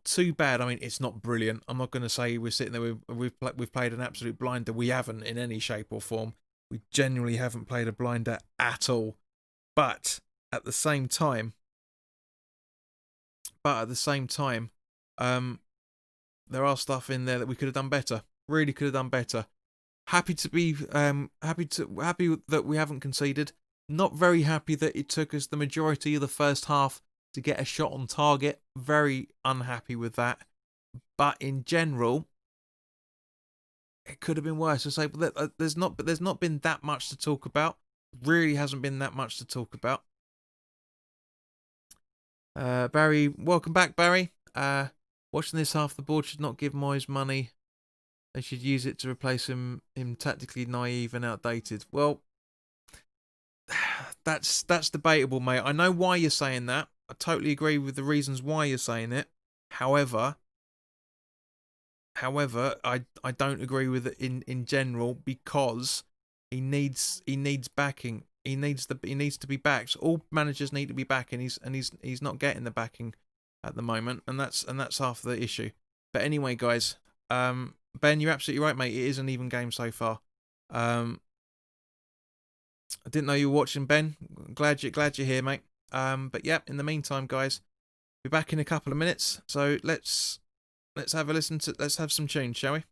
too bad. I mean, it's not brilliant. I'm not going to say we're sitting there we've played an absolute blinder. We haven't in any shape or form. We genuinely haven't played a blinder at all. But at the same time, there are stuff in there that we could have done better. Really could have done better. Happy that we haven't conceded. Not very happy that it took us the majority of the first half to get a shot on target. Very unhappy with that. But in general, it could have been worse. I say, but there's not been that much to talk about. Really hasn't been that much to talk about. Barry, welcome back, Barry. Watching this half, the board should not give Moyes money. They should use it to replace him tactically naive and outdated. Well, that's debatable, mate. I know why you're saying that. I totally agree with the reasons why you're saying it. However, I don't agree with it in general, because he needs backing. He needs to be backed. All managers need to be back, and he's not getting the backing at the moment, and that's half the issue. But anyway, guys, Ben, you're absolutely right, mate. It is an even game so far. I didn't know you were watching, Ben. Glad you're here, mate. But yeah, in the meantime, guys, be back in a couple of minutes. So let's have a listen to. Let's have some tunes, shall we?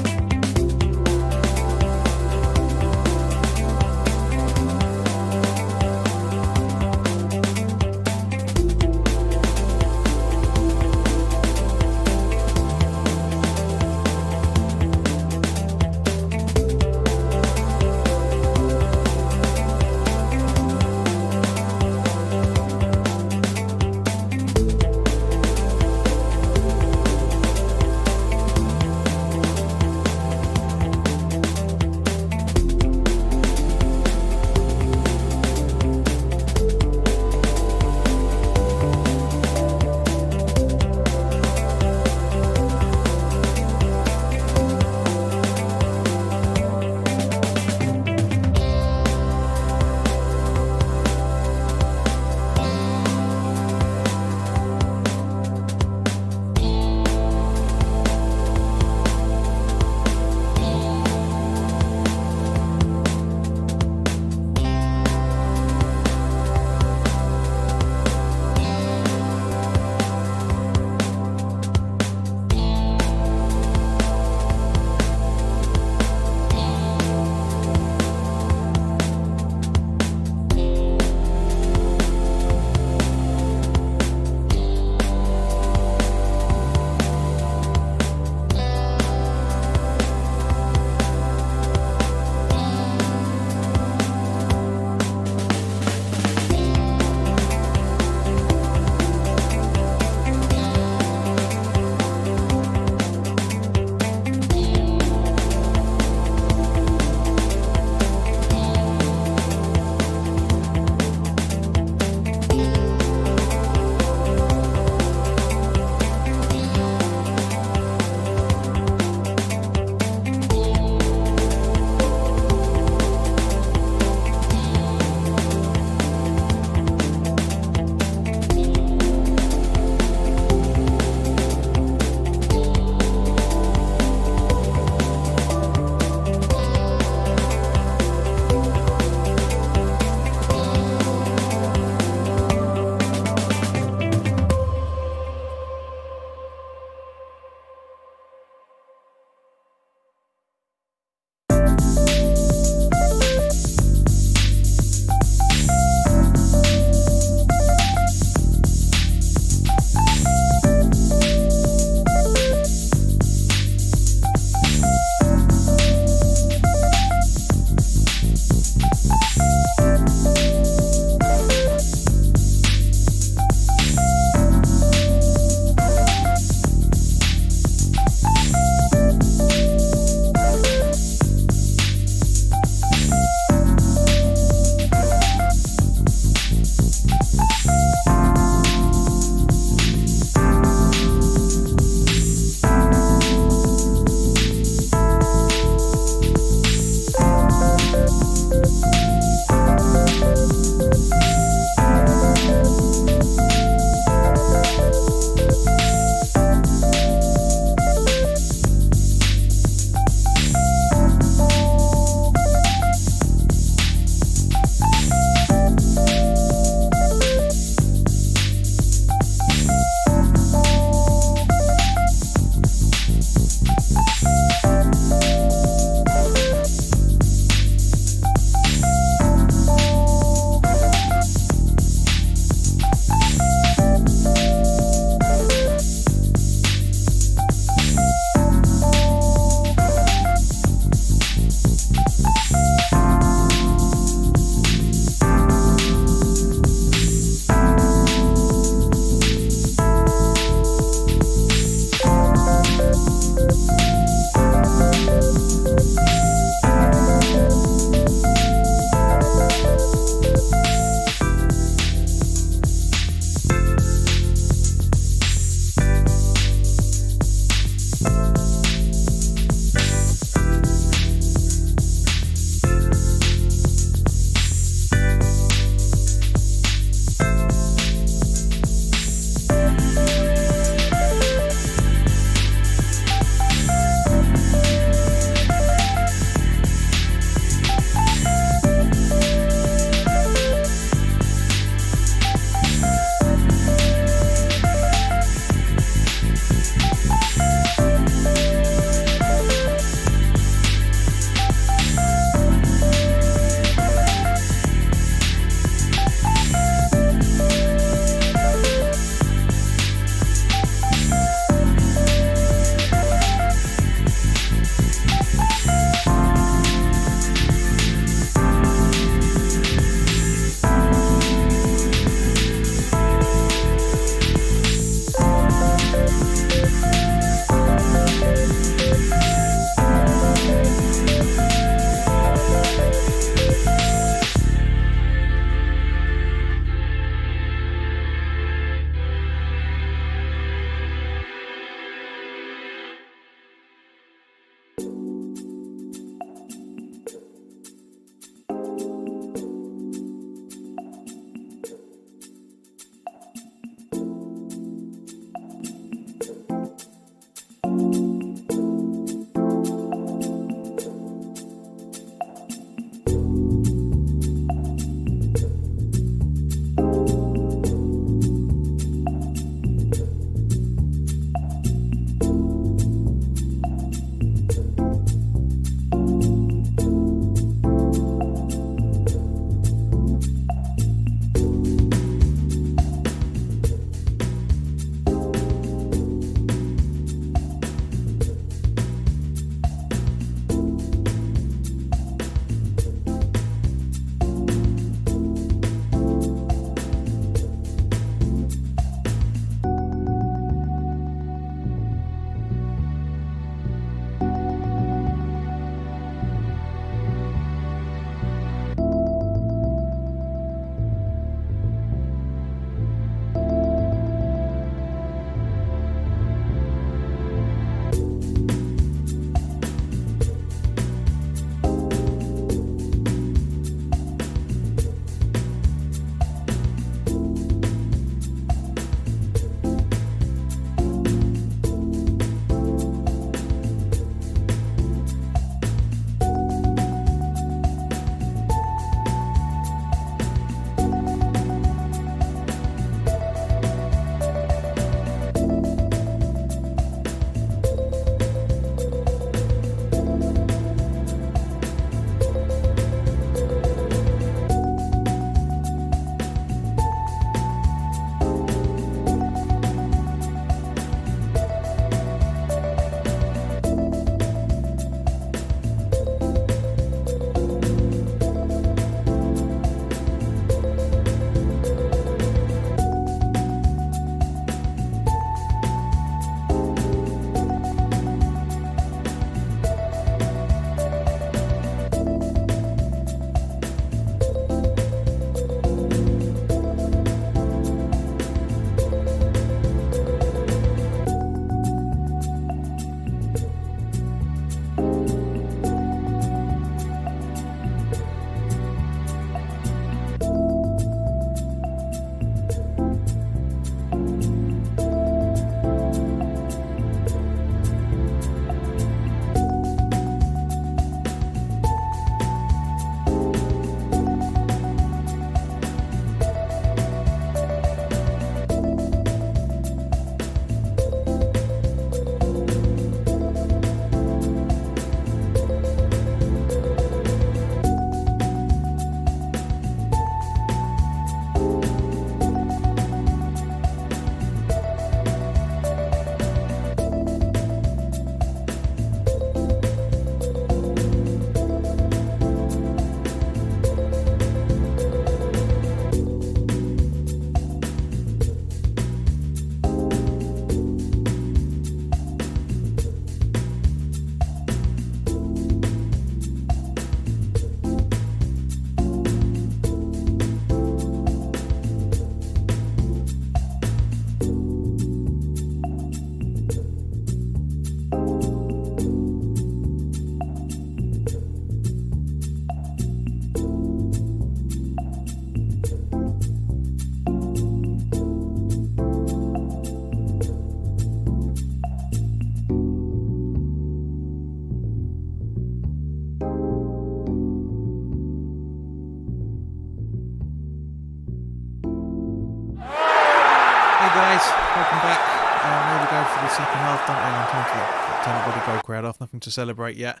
done. Hang on, turn up with the goal crowd off. Nothing to celebrate yet.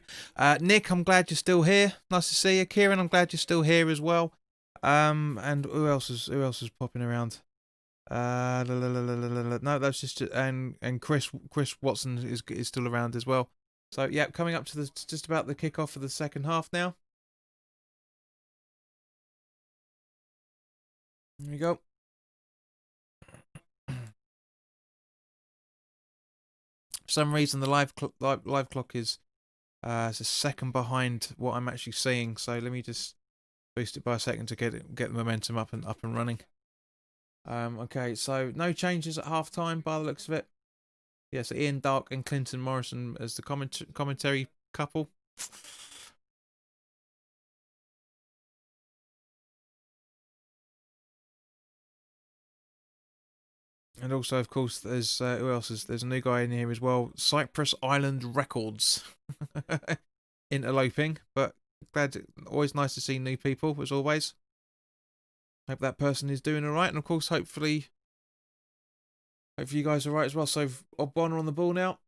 Nick, I'm glad you're still here. Nice to see you. Kieran, I'm glad you're still here as well. And who else is popping around? No, that's just and Chris Watson is still around as well. So yeah, coming up to just about the kickoff of the second half now. There we go. For some reason, the live clock is a second behind what I'm actually seeing. So let me just boost it by a second to get the momentum up and running. Okay, so no changes at half time by the looks of it. Yes, yeah, so Ian Dark and Clinton Morrison as the commentary couple. And also, of course, there's who else is there's a new guy in here as well. Cypress Island Records, interloping, but always nice to see new people as always. Hope that person is doing all right, and of course, hopefully you guys are right as well. So Ogbonna on the ball now,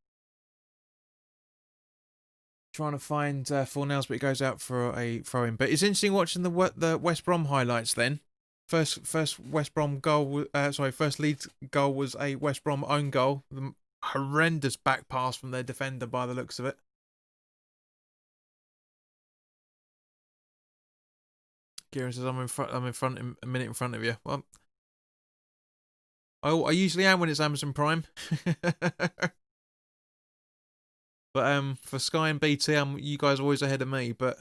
trying to find Fornells, but it goes out for a throw in. But it's interesting watching the West Brom highlights then. First West Brom goal, first Leeds goal was a West Brom own goal. The horrendous back pass from their defender by the looks of it. Kieran says, I'm in front, a minute in front of you. Well, I usually am when it's Amazon Prime. But for Sky and BT, you guys are always ahead of me. But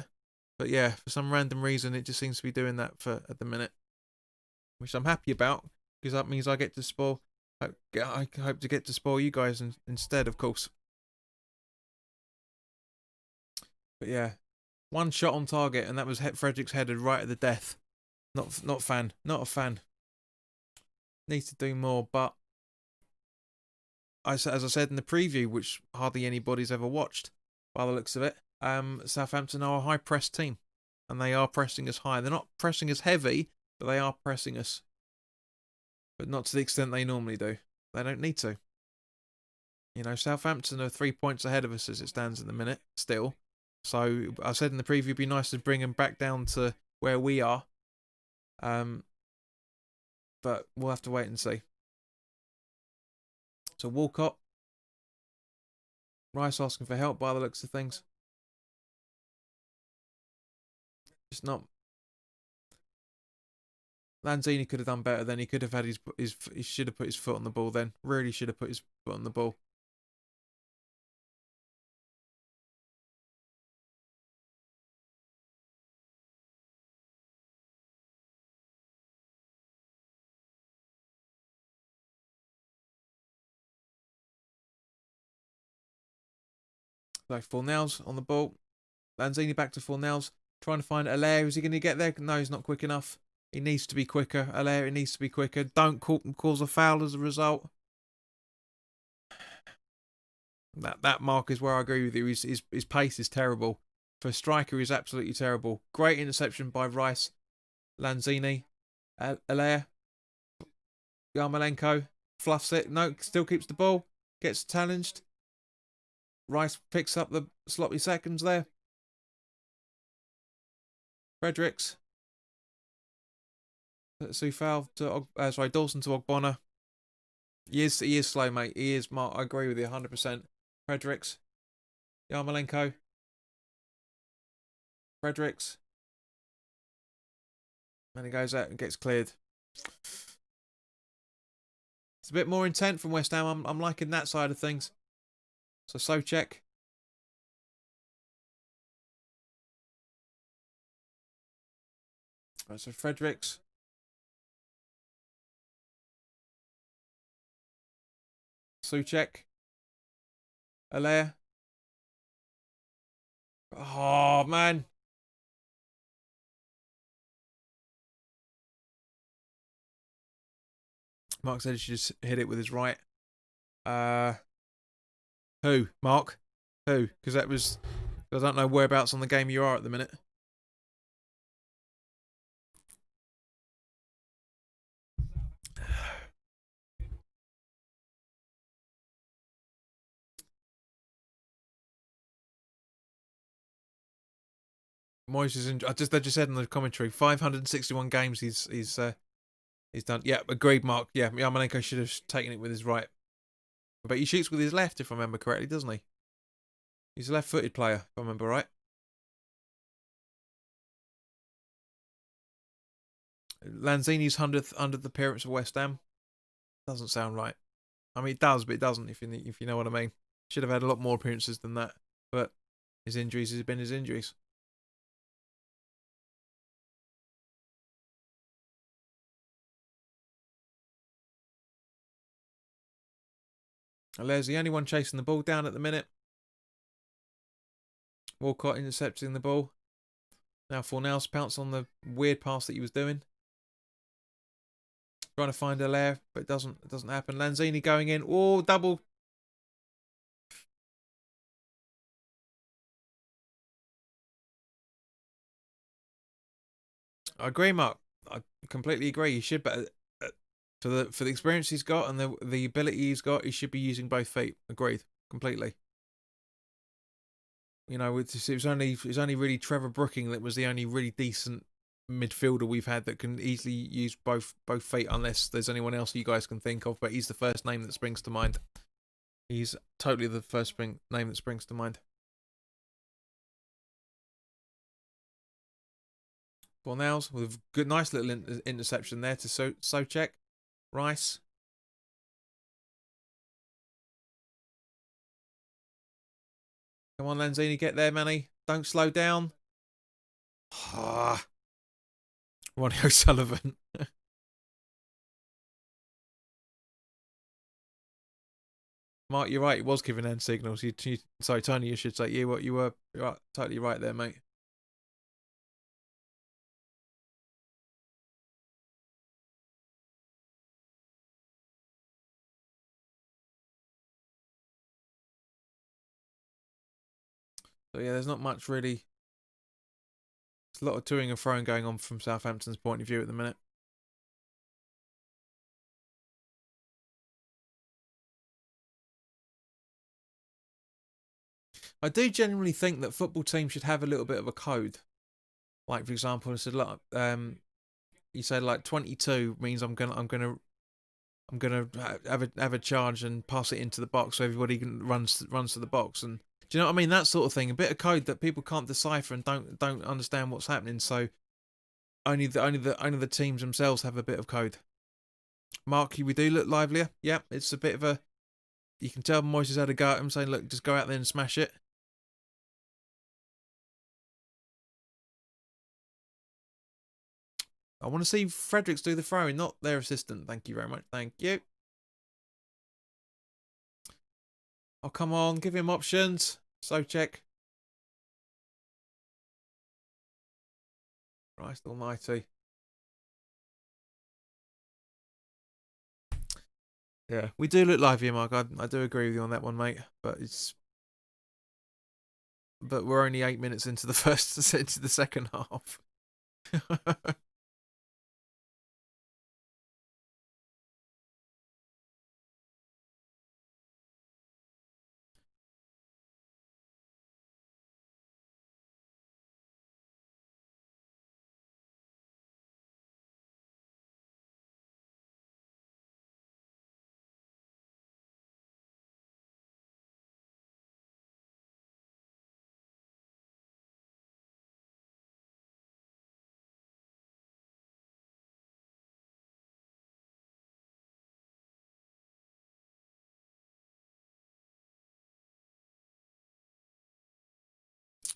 yeah, for some random reason, it just seems to be doing that at the minute, which I'm happy about because that means I get to spoil. I hope to get to spoil you guys instead, of course. But yeah, one shot on target, and that was Frederick's headed right at the death. Not a fan. Needs to do more, but as I said in the preview, which hardly anybody's ever watched, by the looks of it, Southampton are a high press team, and they are pressing us high. They're not pressing us heavy, but they are pressing us, but not to the extent they normally do. They don't need to. You know, Southampton are 3 points ahead of us as it stands in the minute still. So I said in the preview, it'd be nice to bring them back down to where we are. But we'll have to wait and see. So Walcott, Rice asking for help by the looks of things. Just not. Lanzini could have done better then. He could have had he should have put his foot on the ball then. Really should have put his foot on the ball. So Fornells on the ball. Lanzini back to Fornells. Trying to find Allaire. Is he going to get there? No, he's not quick enough. He needs to be quicker. Allaire, it needs to be quicker. Don't cause a foul as a result. That mark is where I agree with you. His pace is terrible. For a striker, he's absolutely terrible. Great interception by Rice. Lanzini. Allaire. Yarmolenko. Fluffs it. No, still keeps the ball. Gets challenged. Rice picks up the sloppy seconds there. Fredericks. Soufal to Dawson to Ogbonna. He is slow, mate. He is, Mark. I agree with you 100%. Fredericks. Yarmolenko. Fredericks. And he goes out and gets cleared. It's a bit more intent from West Ham. I'm liking that side of things. So Soucek. Right, so Fredericks. Soucek. Allaire. Oh, man. Mark said he should just hit it with his right. Who? Mark? Who? Because that was... I don't know whereabouts on the game you are at the minute. Moyes is in. I just said in the commentary, 561 games he's done. Yeah, agreed, Mark. Yeah, Yarmolenko should have taken it with his right, but he shoots with his left, if I remember correctly, doesn't he? He's a left-footed player, if I remember right. Lanzini's 100th appearance for West Ham doesn't sound right. I mean, it does, but it doesn't. If you know what I mean. Should have had a lot more appearances than that, but his injuries has been his injuries. Alaire's the only one chasing the ball down at the minute. Walcott intercepting the ball. Now Fornals pounced on the weird pass that he was doing. Trying to find Allaire, but it doesn't happen. Lanzini going in. Oh, double. I agree, Mark. I completely agree. He should, but for the experience he's got and the ability he's got, he should be using both feet. Agreed, completely. You know, it was only really Trevor Brooking that was the only really decent midfielder we've had that can easily use both feet, unless there's anyone else you guys can think of. But he's the first name that springs to mind. He's totally the first name that springs to mind. Fornals with a good, nice little interception there to Soucek. Rice. Come on, Lanzini, get there, Manny. Don't slow down. Ronnie O'Sullivan. Mark, you're right. It was giving end signals. Sorry, Tony, you should say. You were totally right there, mate. So yeah, there's not much really. There's a lot of toing and throwing going on from Southampton's point of view at the minute. I do genuinely think that football teams should have a little bit of a code. Like, for example, you said like 22 means I'm gonna have a charge and pass it into the box so everybody runs to the box. And do you know what I mean? That sort of thing. A bit of code that people can't decipher and don't understand what's happening. So only the teams themselves have a bit of code. Marky, we do look livelier. Yeah, it's a bit of a. You can tell Moyes has had a go at him, saying, "Look, just go out there and smash it." I want to see Fredericks do the throwing, not their assistant. Thank you very much. Thank you. Oh, come on. Give him options. Soucek. Christ almighty. Yeah, we do look lively, Mark. I do agree with you on that one, mate. But we're only 8 minutes into the second half.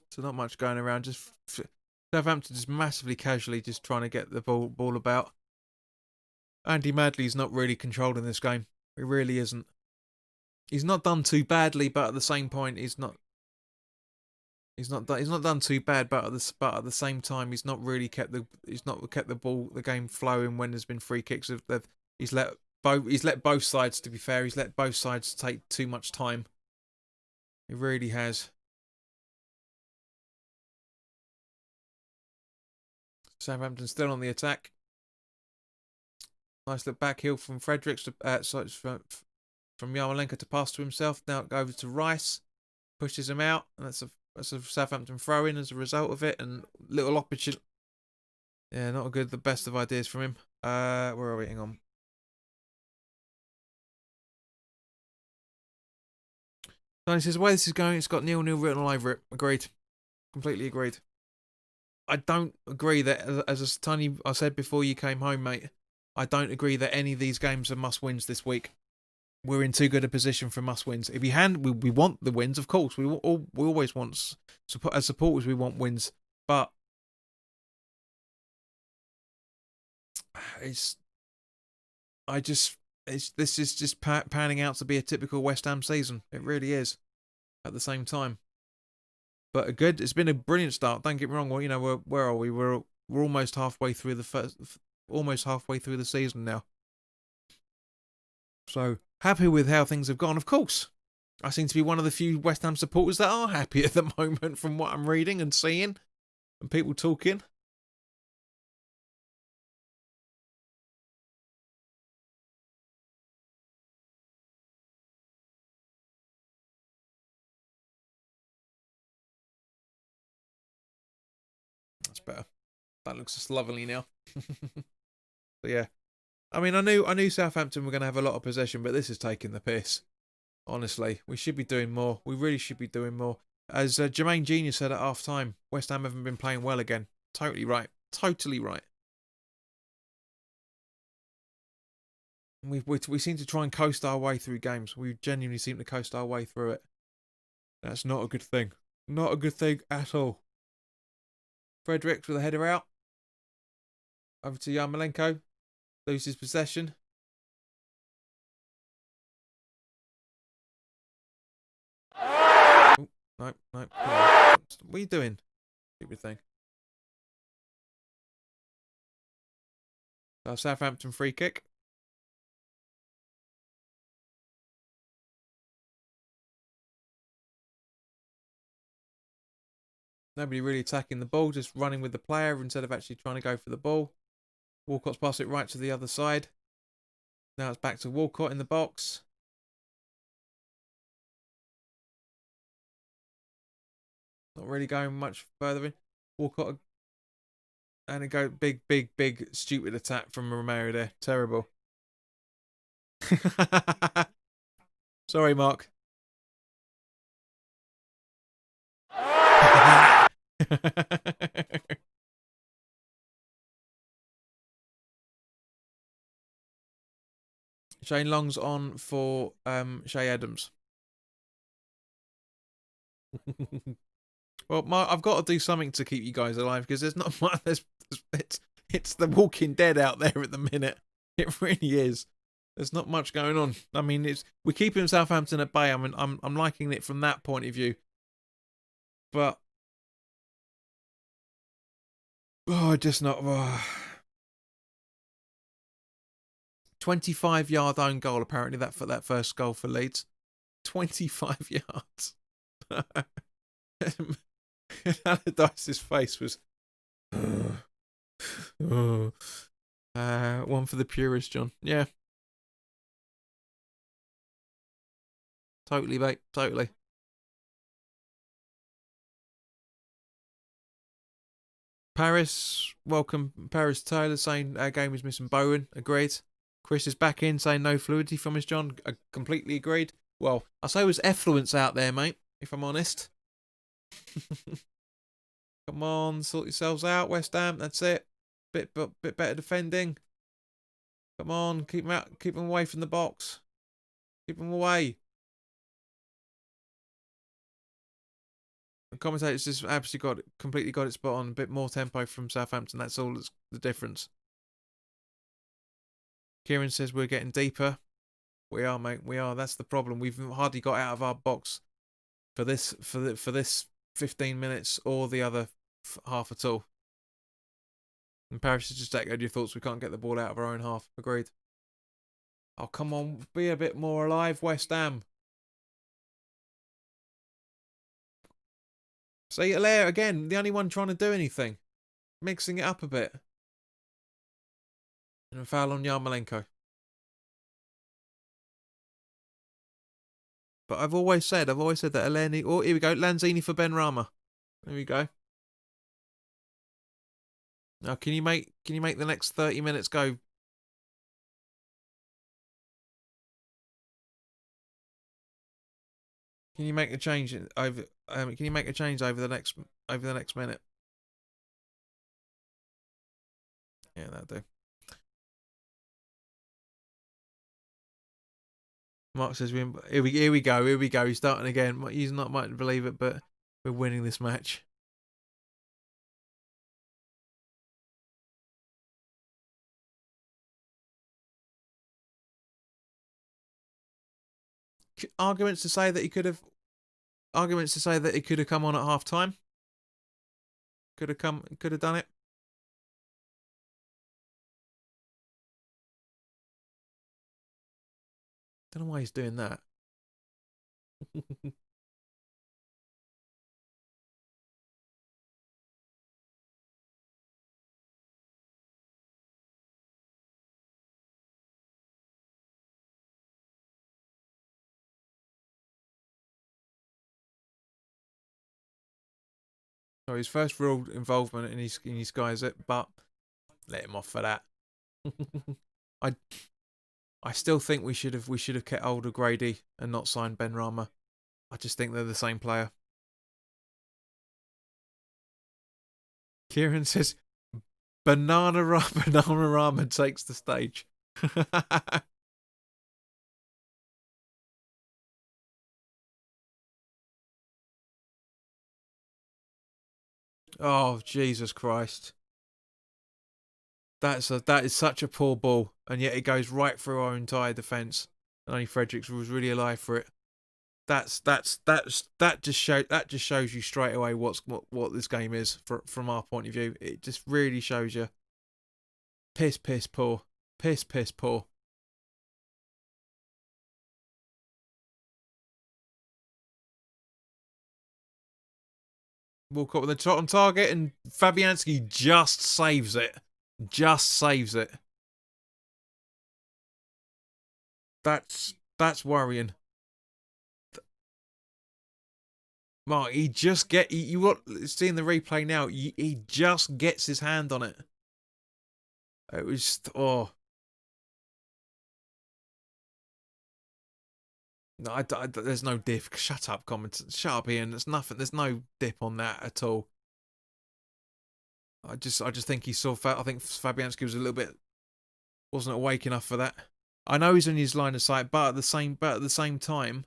So not much going around. Just Southampton just massively casually just trying to get the ball about. Andy Madley's not really controlling this game. He really isn't. He's not done too badly, but at the same point, he's not done too bad. But at the same time, he's not kept the game flowing when there's been free kicks. He's let both sides. To be fair, he's let both sides take too much time. He really has. Southampton still on the attack. Nice little back heel from Fredericks from Yarmolenko to pass to himself. Now it goes over to Rice. Pushes him out. And that's a That's a Southampton throw-in as a result of it, and little opportunity. Yeah, not the best of ideas from him. Where are we? Hang on. So he says, the way this is going, it's got 0-0 written all over it. Agreed. Completely agreed. I don't agree that, as I said before you came home, mate, I don't agree that any of these games are must-wins this week. We're in too good a position for must-wins. If we want the wins, of course. We always want, as supporters, we want wins. But this is just panning out to be a typical West Ham season. It really is. At the same time, but it's been a brilliant start. Don't get me wrong. Well, you know, where are we? We're almost halfway through almost halfway through the season now. So happy with how things have gone. Of course, I seem to be one of the few West Ham supporters that are happy at the moment, from what I'm reading and seeing, and people talking. That's better. That looks just lovely now. But yeah, I mean, I knew Southampton were going to have a lot of possession, but this is taking the piss. Honestly, we should be doing more. We really should be doing more. As Jermaine Jr. said at half time, West Ham haven't been playing well again. Totally right. Totally right. We seem to try and coast our way through games. We genuinely seem to coast our way through it. That's not a good thing. Not a good thing at all. Fredericks with a header out. Over to Yarmolenko. Loses possession. Oh, no. What are you doing? Stupid thing. Southampton free kick. Nobody really attacking the ball, just running with the player instead of actually trying to go for the ball. Walcott's passed it right to the other side. Now it's back to Walcott in the box. Not really going much further in. Walcott. And it go big, stupid attack from Romero there. Terrible. Sorry, Mark. Shane Long's on for Shay Adams. Well, Mark, I've got to do something to keep you guys alive because there's not much. It's the Walking Dead out there at the minute. It really is. There's not much going on. I mean, we're keeping Southampton at bay. I mean, I'm liking it from that point of view. But just not. 25-yard own goal, apparently, for that first goal for Leeds. 25 yards. Allardyce's face was. One for the purists, John. Yeah. Totally, mate. Totally. Paris, welcome. Paris Taylor saying our game is missing Bowen. Agreed. Chris is back in saying no fluidity from us, John. Completely agreed. Well, I say it was effluence out there, mate, if I'm honest. Come on, sort yourselves out, West Ham. That's it. Bit better defending. Come on, keep them out. Keep them away from the box. Keep them away. The commentators just absolutely completely got it spot on. A bit more tempo from Southampton. That's all that's the difference. Kieran says we're getting deeper. We are, mate. We are. That's the problem. We've hardly got out of our box for this 15 minutes or the other half at all. And Paris has just echoed your thoughts. We can't get the ball out of our own half. Agreed. Oh, come on. Be a bit more alive, West Ham. See, Allaire again, the only one trying to do anything. Mixing it up a bit. And a foul on Yarmolenko. But I've always said that Eleni. Oh, here we go. Lanzini for Benrahma. There we go. Now, can you make the next 30 minutes go? Can you make a change over? Can you make a change over the next minute? Yeah, that'll do. Mark says, here we go. He's starting again. He's not might believe it, but we're winning this match. Arguments to say that he could have come on at half time. Could have done it. Don't know why he's doing that. So his first real involvement in his guys it, but let him off for that. I still think we should have kept older Grady and not signed Benrahma. I just think they're the same player. Kieran says Banana Rama takes the stage. Oh, Jesus Christ. That is such a poor ball, and yet it goes right through our entire defence. And only Fredericks was really alive for it. That just shows you straight away what this game is from our point of view. It just really shows you. Piss poor. Piss poor. Walk up with the shot on target, and Fabianski just saves it. That's worrying. Mark, you seeing the replay now. He just gets his hand on it. It was No, there's no diff. Shut up, comment. Shut up, Ian. There's nothing. There's no dip on that at all. I just think he saw. I think Fabianski was a little bit wasn't awake enough for that. I know he's in his line of sight, but at the same time,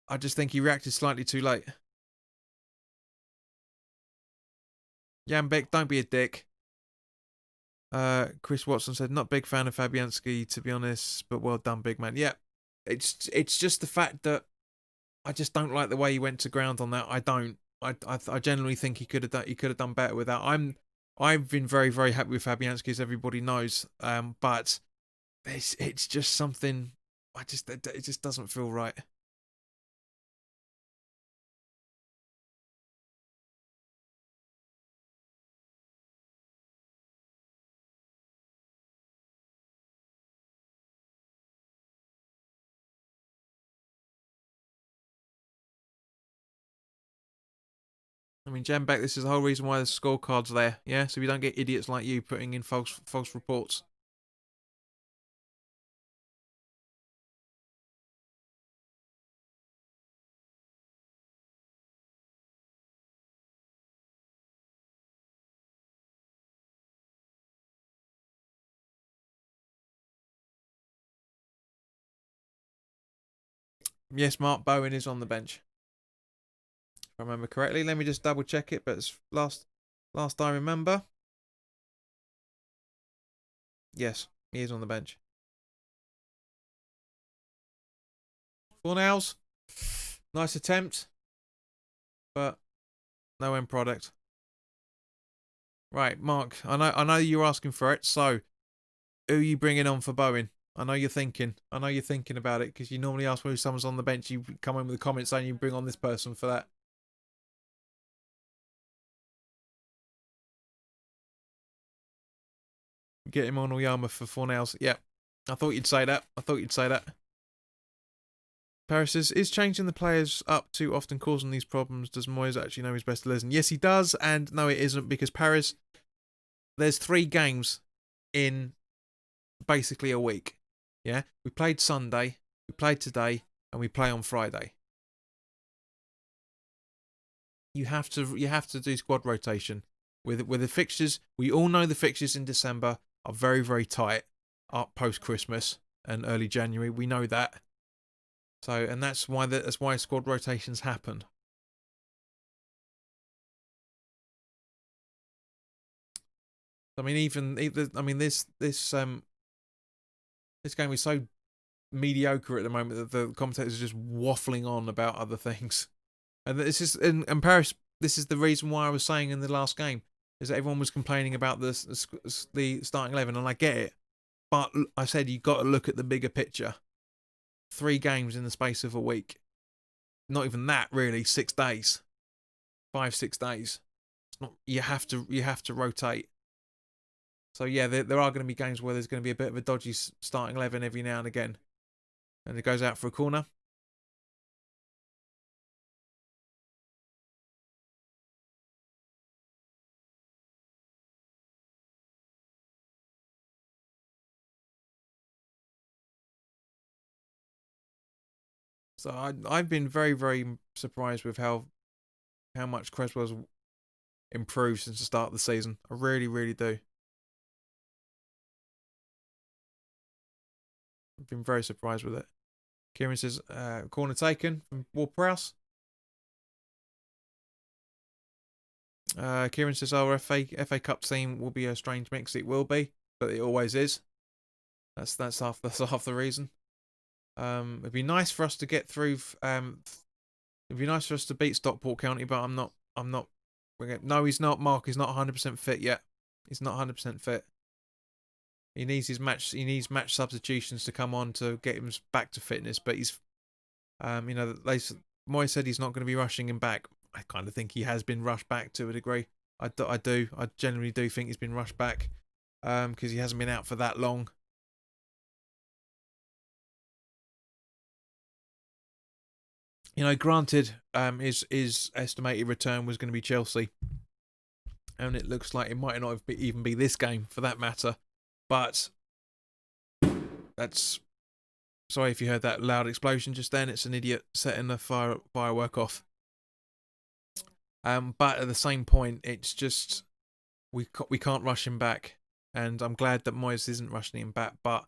I just think he reacted slightly too late. Jambek, don't be a dick. Chris Watson said, not big fan of Fabianski, to be honest, but well done, big man. Yeah, it's just the fact that I just don't like the way he went to ground on that. I don't. I generally think he could have done better with that. I've been very, very happy with Fabianski, as everybody knows. But it's just something. It just doesn't feel right. I mean, Jambek, this is the whole reason why the scorecard's there, yeah? So we don't get idiots like you putting in false reports. Yes, Mark Bowen is on the bench. If I remember correctly. Let me just double check it, but it's last I remember. Yes, he is on the bench. Fornals. Nice attempt, but no end product. Right, Mark, I know you're asking for it, so who are you bringing on for Bowen? I know you're thinking about it, because you normally ask who someone's on the bench, you come in with a comment saying you bring on this person for that. Get him on Oyama for Fornals. Yeah, I thought you'd say that. Paris says, is changing the players up too often causing these problems? Does Moyes actually know his best 11? Yes, he does, and no, it isn't, because Paris, there's 3 games in basically a week. Yeah, we played Sunday, we played today, and we play on Friday. You have to do squad rotation with the fixtures. We all know the fixtures in December are very, very tight up post Christmas and early January. We know that. So, and that's why squad rotations happen. I mean, this game is so mediocre at the moment that the commentators are just waffling on about other things. And this is in Paris. This is the reason why I was saying in the last game is that everyone was complaining about the starting 11, and I get it. But I said you got to look at the bigger picture. 3 games in the space of a week. Not even that, really. 6 days, 5-6 days. It's not. You have to rotate. So yeah, there are going to be games where there's going to be a bit of a dodgy starting 11 every now and again, and it goes out for a corner. So I've been very, very surprised with how much Creswell's improved since the start of the season. I really, really do. I've been very surprised with it. Kieran says, corner taken from Ward-Prowse. Kieran says, our FA Cup team will be a strange mix. It will be, but it always is. That's half the reason. It'd be nice for us to get through. It'd be nice for us to beat Stockport County, but I'm not. No, he's not. Mark is not 100% fit yet. He's not 100% fit. He needs his match. He needs match substitutions to come on to get him back to fitness. But he's, Moy said he's not going to be rushing him back. I kind of think he has been rushed back to a degree. I do. I generally do think he's been rushed back, because he hasn't been out for that long. Granted, his estimated return was going to be Chelsea, and it looks like it might not even be this game for that matter. But that's, sorry if you heard that loud explosion just then. It's an idiot setting the firework off. But at the same point, it's just we can't rush him back, and I'm glad that Moyes isn't rushing him back. But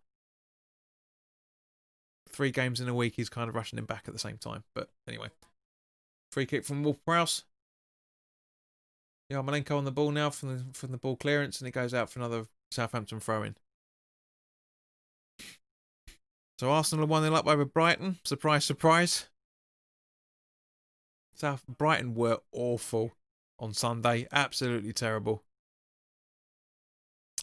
3 games in a week, he's kind of rushing him back at the same time. But anyway, free kick from Ward-Prowse. Yeah, Malenko on the ball now from the ball clearance, and it goes out for another Southampton throw-in. So Arsenal are 1-0 up over Brighton. Surprise, surprise. Brighton were awful on Sunday. Absolutely terrible.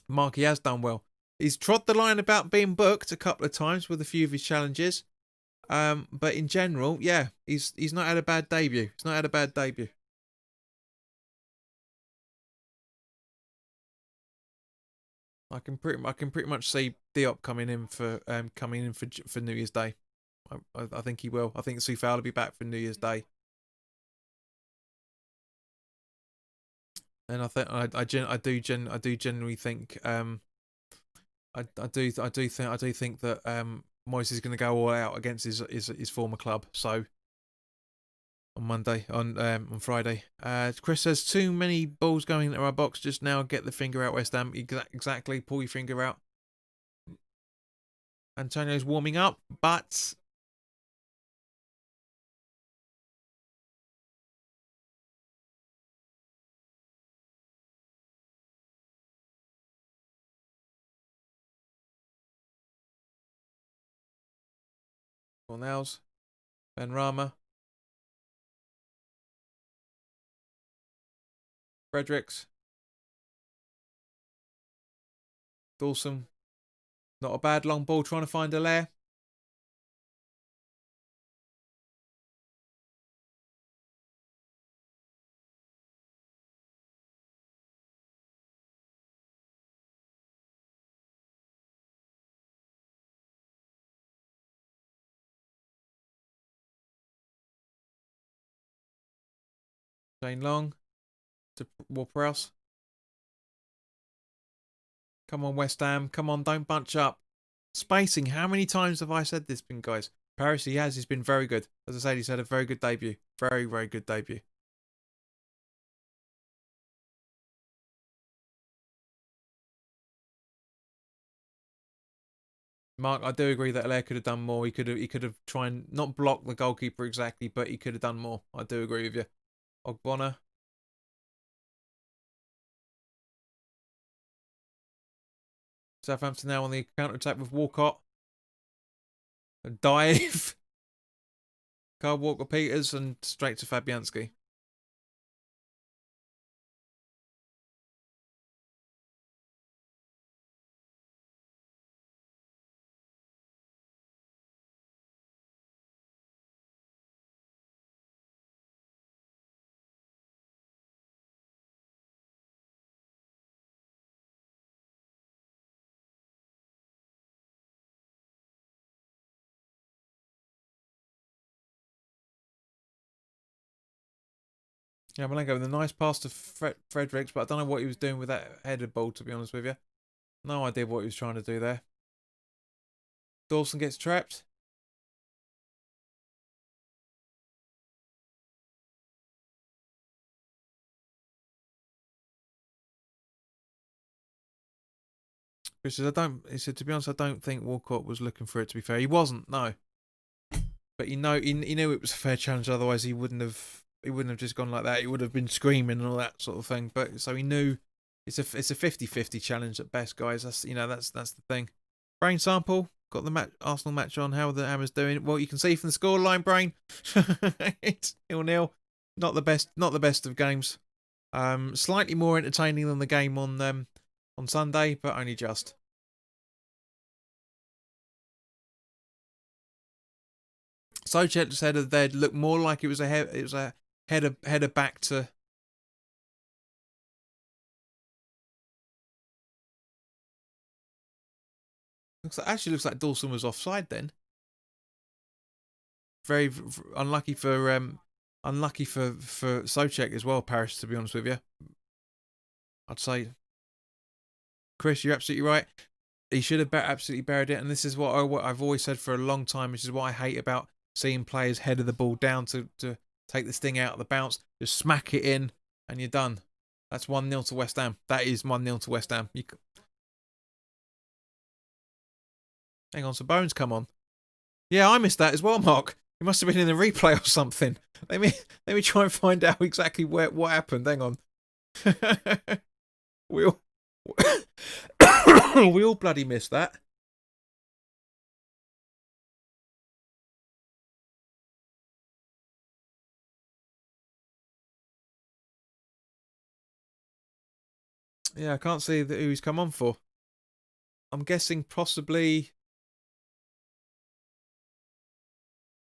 Marky has done well. He's trod the line about being booked a couple of times with a few of his challenges. But in general, yeah, he's not had a bad debut. He's not had a bad debut. I can pretty much see Diop coming in for New Year's Day. I think he will. I think Soufal will be back for New Year's Day. And I think I do genuinely think I do think that Moyes is going to go all out against his former club. So on Friday, Chris says too many balls going into our box just now. Get the finger out, West Ham. Exactly, pull your finger out. Antonio's warming up, but Cornels, Ben Rama, Fredericks, Dawson. Not a bad long ball trying to find a lair. Shane Long to Ward-Prowse. Come on, West Ham. Come on, don't bunch up. Spacing. How many times have I said this, guys? Paris, he has. He's been very good. As I said, he's had a very good debut. Very, very good debut. Mark, I do agree that Allaire could have done more. He could have tried and not block the goalkeeper exactly, but he could have done more. I do agree with you. Ogbonna. Southampton now on the counter attack with Walcott. A dive. Kyle Walker-Peters and straight to Fabianski. Yeah, Malenko with a nice pass to Fredericks, but I don't know what he was doing with that headed ball, to be honest with you. No idea what he was trying to do there. Dawson gets trapped. Chris says, he said, to be honest, I don't think Walcott was looking for it, to be fair. He wasn't, no. But he knew it was a fair challenge, otherwise he wouldn't have just gone like that. He would have been screaming and all that sort of thing. But so he knew it's a 50-50 challenge at best, guys. That's the thing. Brain sample, got the Arsenal match on. How are the Hammers doing? Well, you can see from the scoreline, Brain. It's 0-0. Not the best of games. Slightly more entertaining than the game on Sunday, but only just. Soucek said that they'd look more like it was a header back to. Actually looks like Dawson was offside then. Very unlucky for Soucek as well, Paris, to be honest with you. I'd say, Chris, you're absolutely right. He should have absolutely buried it, and this is what I've always said for a long time, which is what I hate about seeing players header the ball down to take this thing out of the bounce. Just smack it in, and you're done. That's 1-0 to West Ham. That is 1-0 to West Ham. Hang on, so Bones come on. Yeah, I missed that as well, Mark. He must have been in the replay or something. Let me try and find out exactly what happened. Hang on. we all we all bloody missed that. Yeah, I can't see who he's come on for. I'm guessing possibly.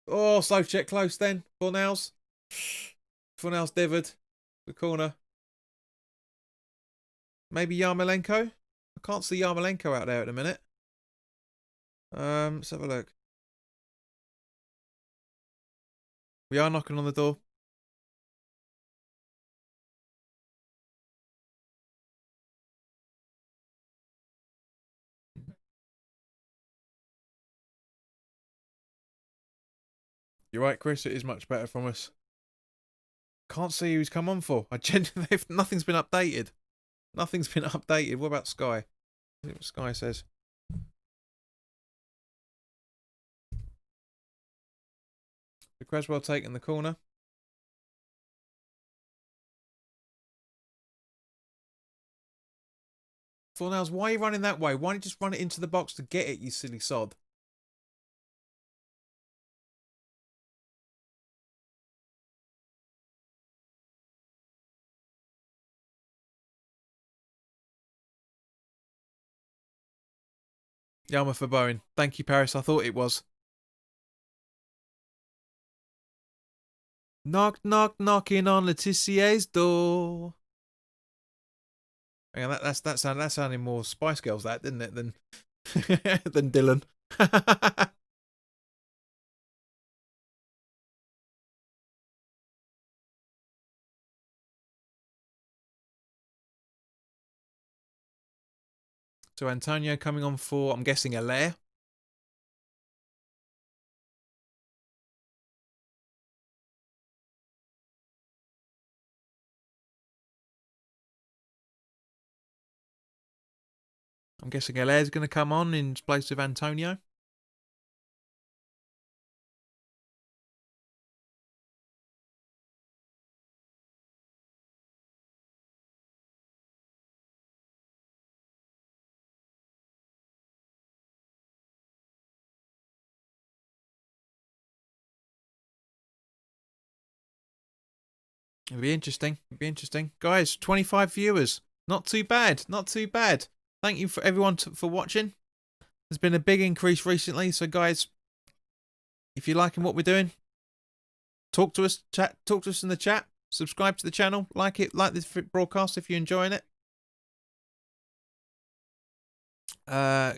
Oh, Soucek close then. Fornals divered the corner. Maybe Yarmolenko. I can't see Yarmolenko out there at the minute. Let's have a look. We are knocking on the door. You're right, Chris. It is much better from us. Can't see who's come on for. Nothing's been updated. Nothing's been updated. What about Sky? See what Sky says. The Creswell taking the corner. Fornals, why are you running that way? Why don't you just run it into the box to get it, you silly sod? Yama for Bowen. Thank you, Paris. I thought it was. Knock, knock, knocking on Letizier's door. Hang on, that sounded more Spice Girls, that, didn't it, than than Dylan. So Antonio coming on for, I'm guessing, a lair. I'm guessing Alair's going to come on in place of Antonio. It'll be interesting. It'll be interesting. Guys, 25 viewers. Not too bad. Not too bad. Thank you for everyone for watching. There's been a big increase recently. So, guys, if you're liking what we're doing, talk to us. Talk to us in the chat. Subscribe to the channel. Like this broadcast if you're enjoying it.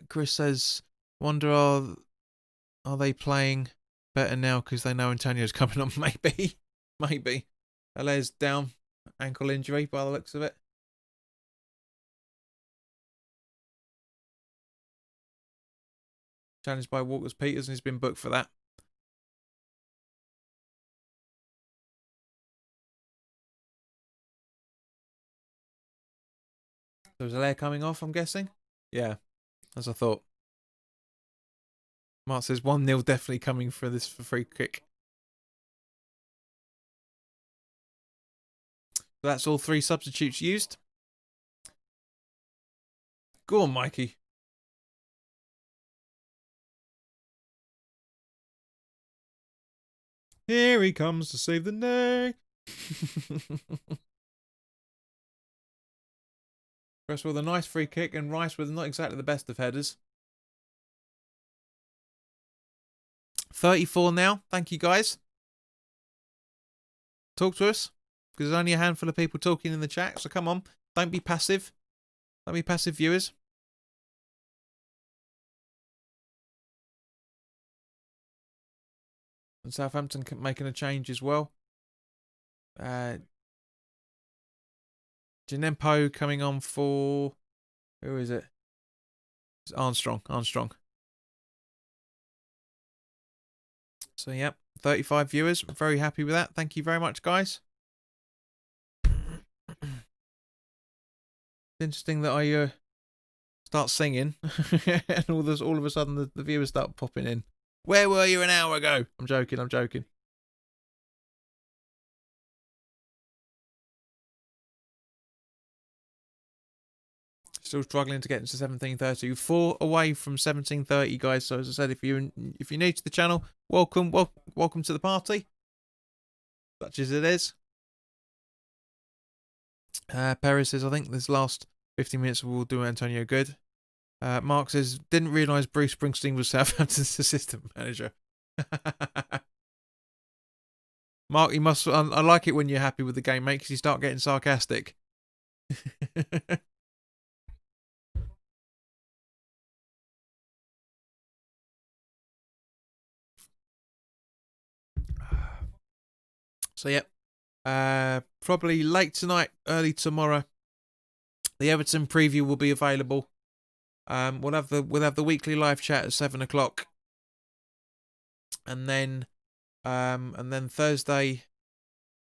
Chris says, wonder are they playing better now because they know Antonio's coming on? Maybe. Maybe. Alair's down. Ankle injury by the looks of it. Challenged by Walker's Peters and he's been booked for that. So is Alair coming off, I'm guessing? Yeah, as I thought. Mark says 1-0 definitely coming for this for free kick. So that's all 3 substitutes used. Go on, Mikey. Here he comes to save the day. Chris with a nice free kick and Rice with not exactly the best of headers. 34 now. Thank you, guys. Talk to us. Because there's only a handful of people talking in the chat. So come on. Don't be passive. Don't be passive viewers. And Southampton making a change as well. Janempo coming on for... Who is it? It's Armstrong. So, yep. 35 viewers. I'm very happy with that. Thank you very much, guys. It's interesting that I start singing and all of a sudden the viewers start popping in. Where were you an hour ago? I'm joking. Still struggling to get into 1730. 4 away from 1730, guys. So as I said, if you're new to the channel, welcome to the party. Such as it is. Perez says, I think this last 15 minutes will do Antonio good. Mark says, didn't realise Bruce Springsteen was Southampton's assistant manager. Mark, you must. I like it when you're happy with the game, mate, because you start getting sarcastic. So yeah, probably late tonight, early tomorrow. The Everton preview will be available. We'll have the weekly live chat at 7 o'clock, and then Thursday.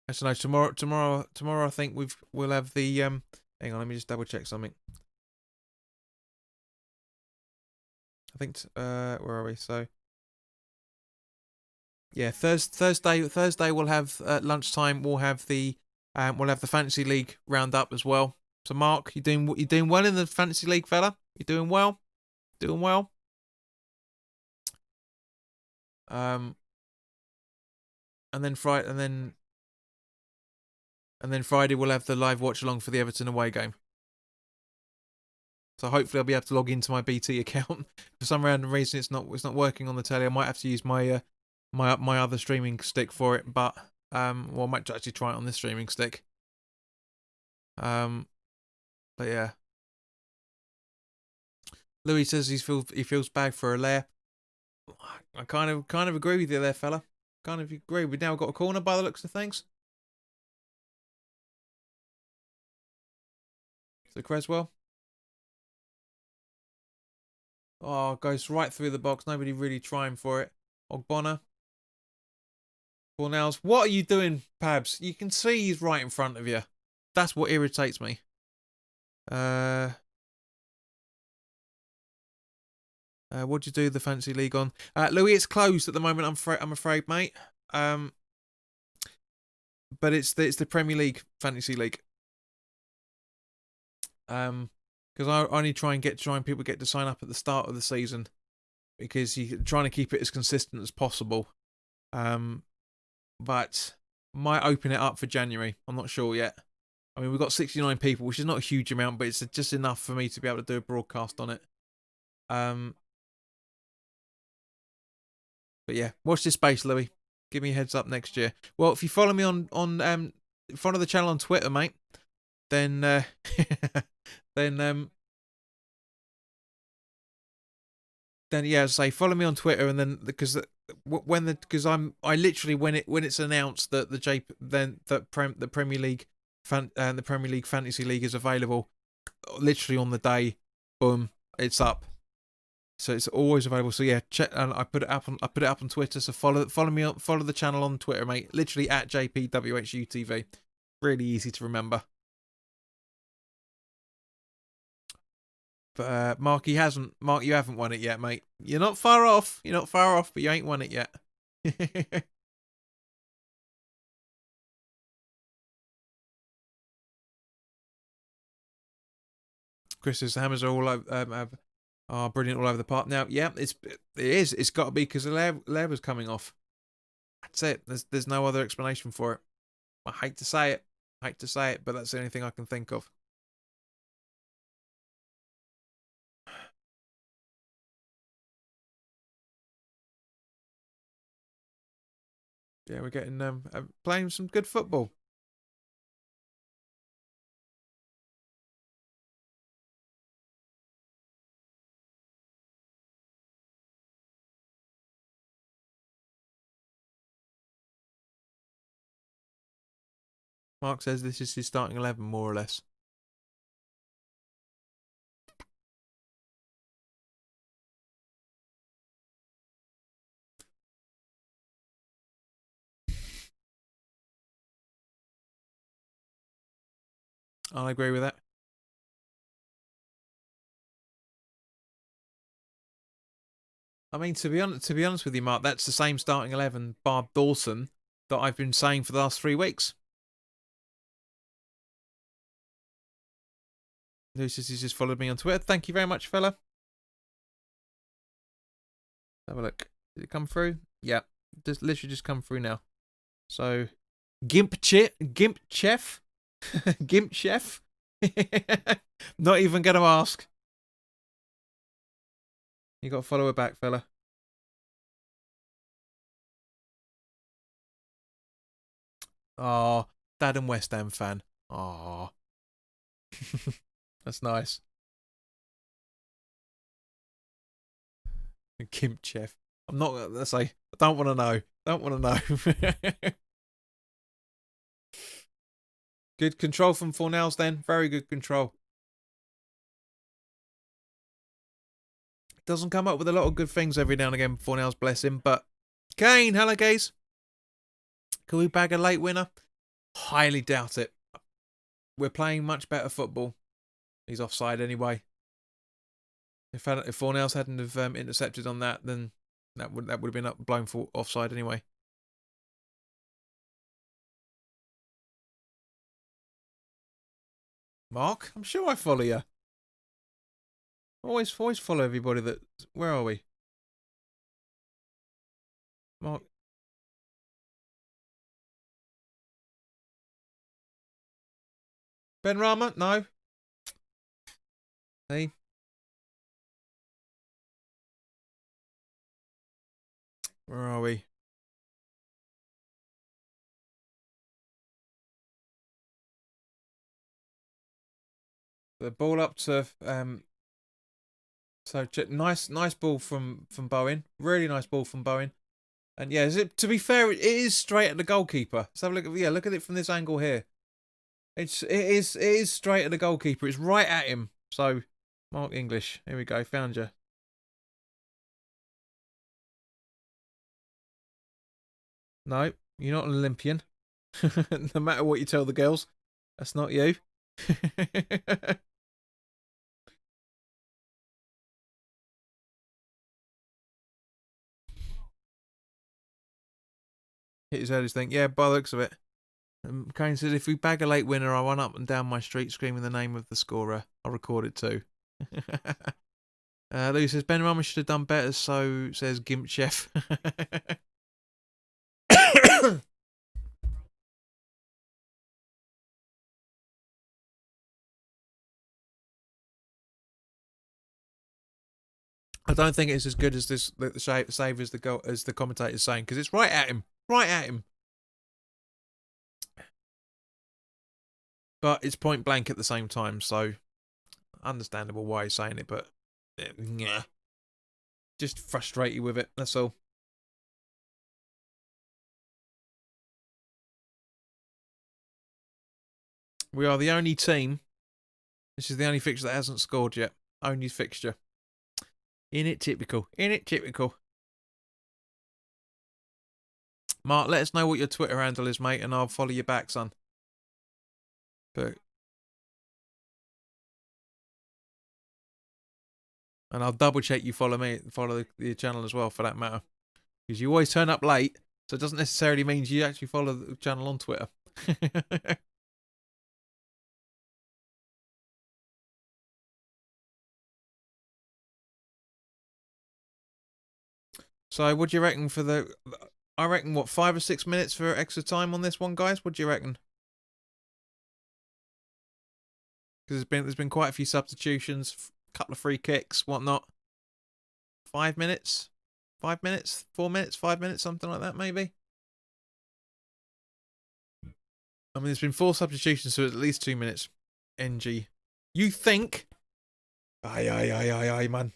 Actually, no, tomorrow. I think we'll have the Hang on, let me just double check something. I think where are we? So yeah, Thursday we'll have at lunchtime. We'll have the fantasy league roundup as well. So Mark, you're doing well in the fantasy league, fella. You're doing well. And then Friday we'll have the live watch along for the Everton away game. So hopefully I'll be able to log into my BT account. For some random reason it's not working on the telly. I might have to use my my other streaming stick for it, but I might actually try it on this streaming stick. But yeah. Louis says he feels bad for Alair. I kind of agree with you there, fella. Kind of agree. We've now got a corner by the looks of things. So Creswell. Oh, goes right through the box. Nobody really trying for it. Ogbonna. Fornals. What are you doing, Pabs? You can see he's right in front of you. That's what irritates me. What'd you do the fancy league on? Louis, it's closed at the moment. I'm afraid, mate. But it's the Premier League fantasy league. Because I only try and people get to sign up at the start of the season because you're trying to keep it as consistent as possible. But might open it up for January. I'm not sure yet. I mean, we've got 69 people, which is not a huge amount, but it's just enough for me to be able to do a broadcast on it. But yeah, watch this space, Louis. Give me a heads up next year. Well, if you follow me on follow the channel on Twitter, mate, then then yeah, say follow me on Twitter, and then because I literally when it's announced that the Premier League the Premier League Fantasy League is available, literally on the day, boom, it's up. So it's always available. So yeah, check. And I put it up on Twitter. So follow the channel on Twitter, mate. Literally at JPWHUTV. Really easy to remember. But Mark, you haven't won it yet, mate. You're not far off, but you ain't won it yet. Chris's hammers are all over, brilliant all over the park. Now, yeah, it is. It's got to be because the layer was coming off. That's it. There's no other explanation for it. I hate to say it, but that's the only thing I can think of. Yeah, we're getting playing some good football. Mark says this is his starting 11, more or less. I'll agree with that. I mean, to be honest with you, Mark, that's the same starting 11, bar Dawson, that I've been saying for the last 3 weeks. Lucius has just followed me on Twitter. Thank you very much, fella. Have a look. Did it come through? Yeah, literally just come through now. So, Gimp Chef, Gimp Chef. Not even gonna ask. You got to follow her back, fella. Oh, Dad and West Ham fan. Oh, that's nice. Gimp Chef. I'm not gonna say. I don't want to know. Don't want to know. Good control from Fornals then. Very good control. Doesn't come up with a lot of good things every now and again, Fornals, bless him. But Kane, hello, guys. Can we bag a late winner? Highly doubt it. We're playing much better football. He's offside anyway. If Fornals hadn't have intercepted on that, then that would have been blown for offside anyway. Mark, I'm sure I follow you. Always follow everybody that. Where are we? Mark. Ben Rama? No. Hey. Where are we? The ball up to so nice ball from Bowen. Really nice ball from Bowen. And yeah, to be fair, it is straight at the goalkeeper. Let's have a look. Look at it from this angle here. It is straight at the goalkeeper. It's right at him. So, Mark English. Here we go. Found you. No, you're not an Olympian. No matter what you tell the girls, that's not you. Hit his earliest thing. Yeah, by the looks of it. Kane says, if we bag a late winner, I run up and down my street screaming the name of the scorer. I'll record it too. Lou says, Ben Rama should have done better, so says Gimp Chef. I don't think it's as good as this the save as the commentator's saying, because it's right at him. Right at him. But it's point blank at the same time, so understandable why he's saying it, but yeah. Just frustrate you with it, that's all. We are the only team. This is the only fixture that hasn't scored yet. Only fixture. In it typical. In it typical. Mark, let us know what your Twitter handle is, mate, and I'll follow you back, son. But and I'll double check you follow the channel as well, for that matter, because you always turn up late, so it doesn't necessarily mean you actually follow the channel on Twitter. So, what do you reckon for the? I reckon what 5 or 6 minutes for extra time on this one, guys. What do you reckon? Because there's been quite a few substitutions, a couple of free kicks, whatnot. 5 minutes, 5 minutes, 4 minutes, 5 minutes, something like that, maybe. I mean, there's been 4 substitutions, so at least 2 minutes. NG, you think? Aye, man.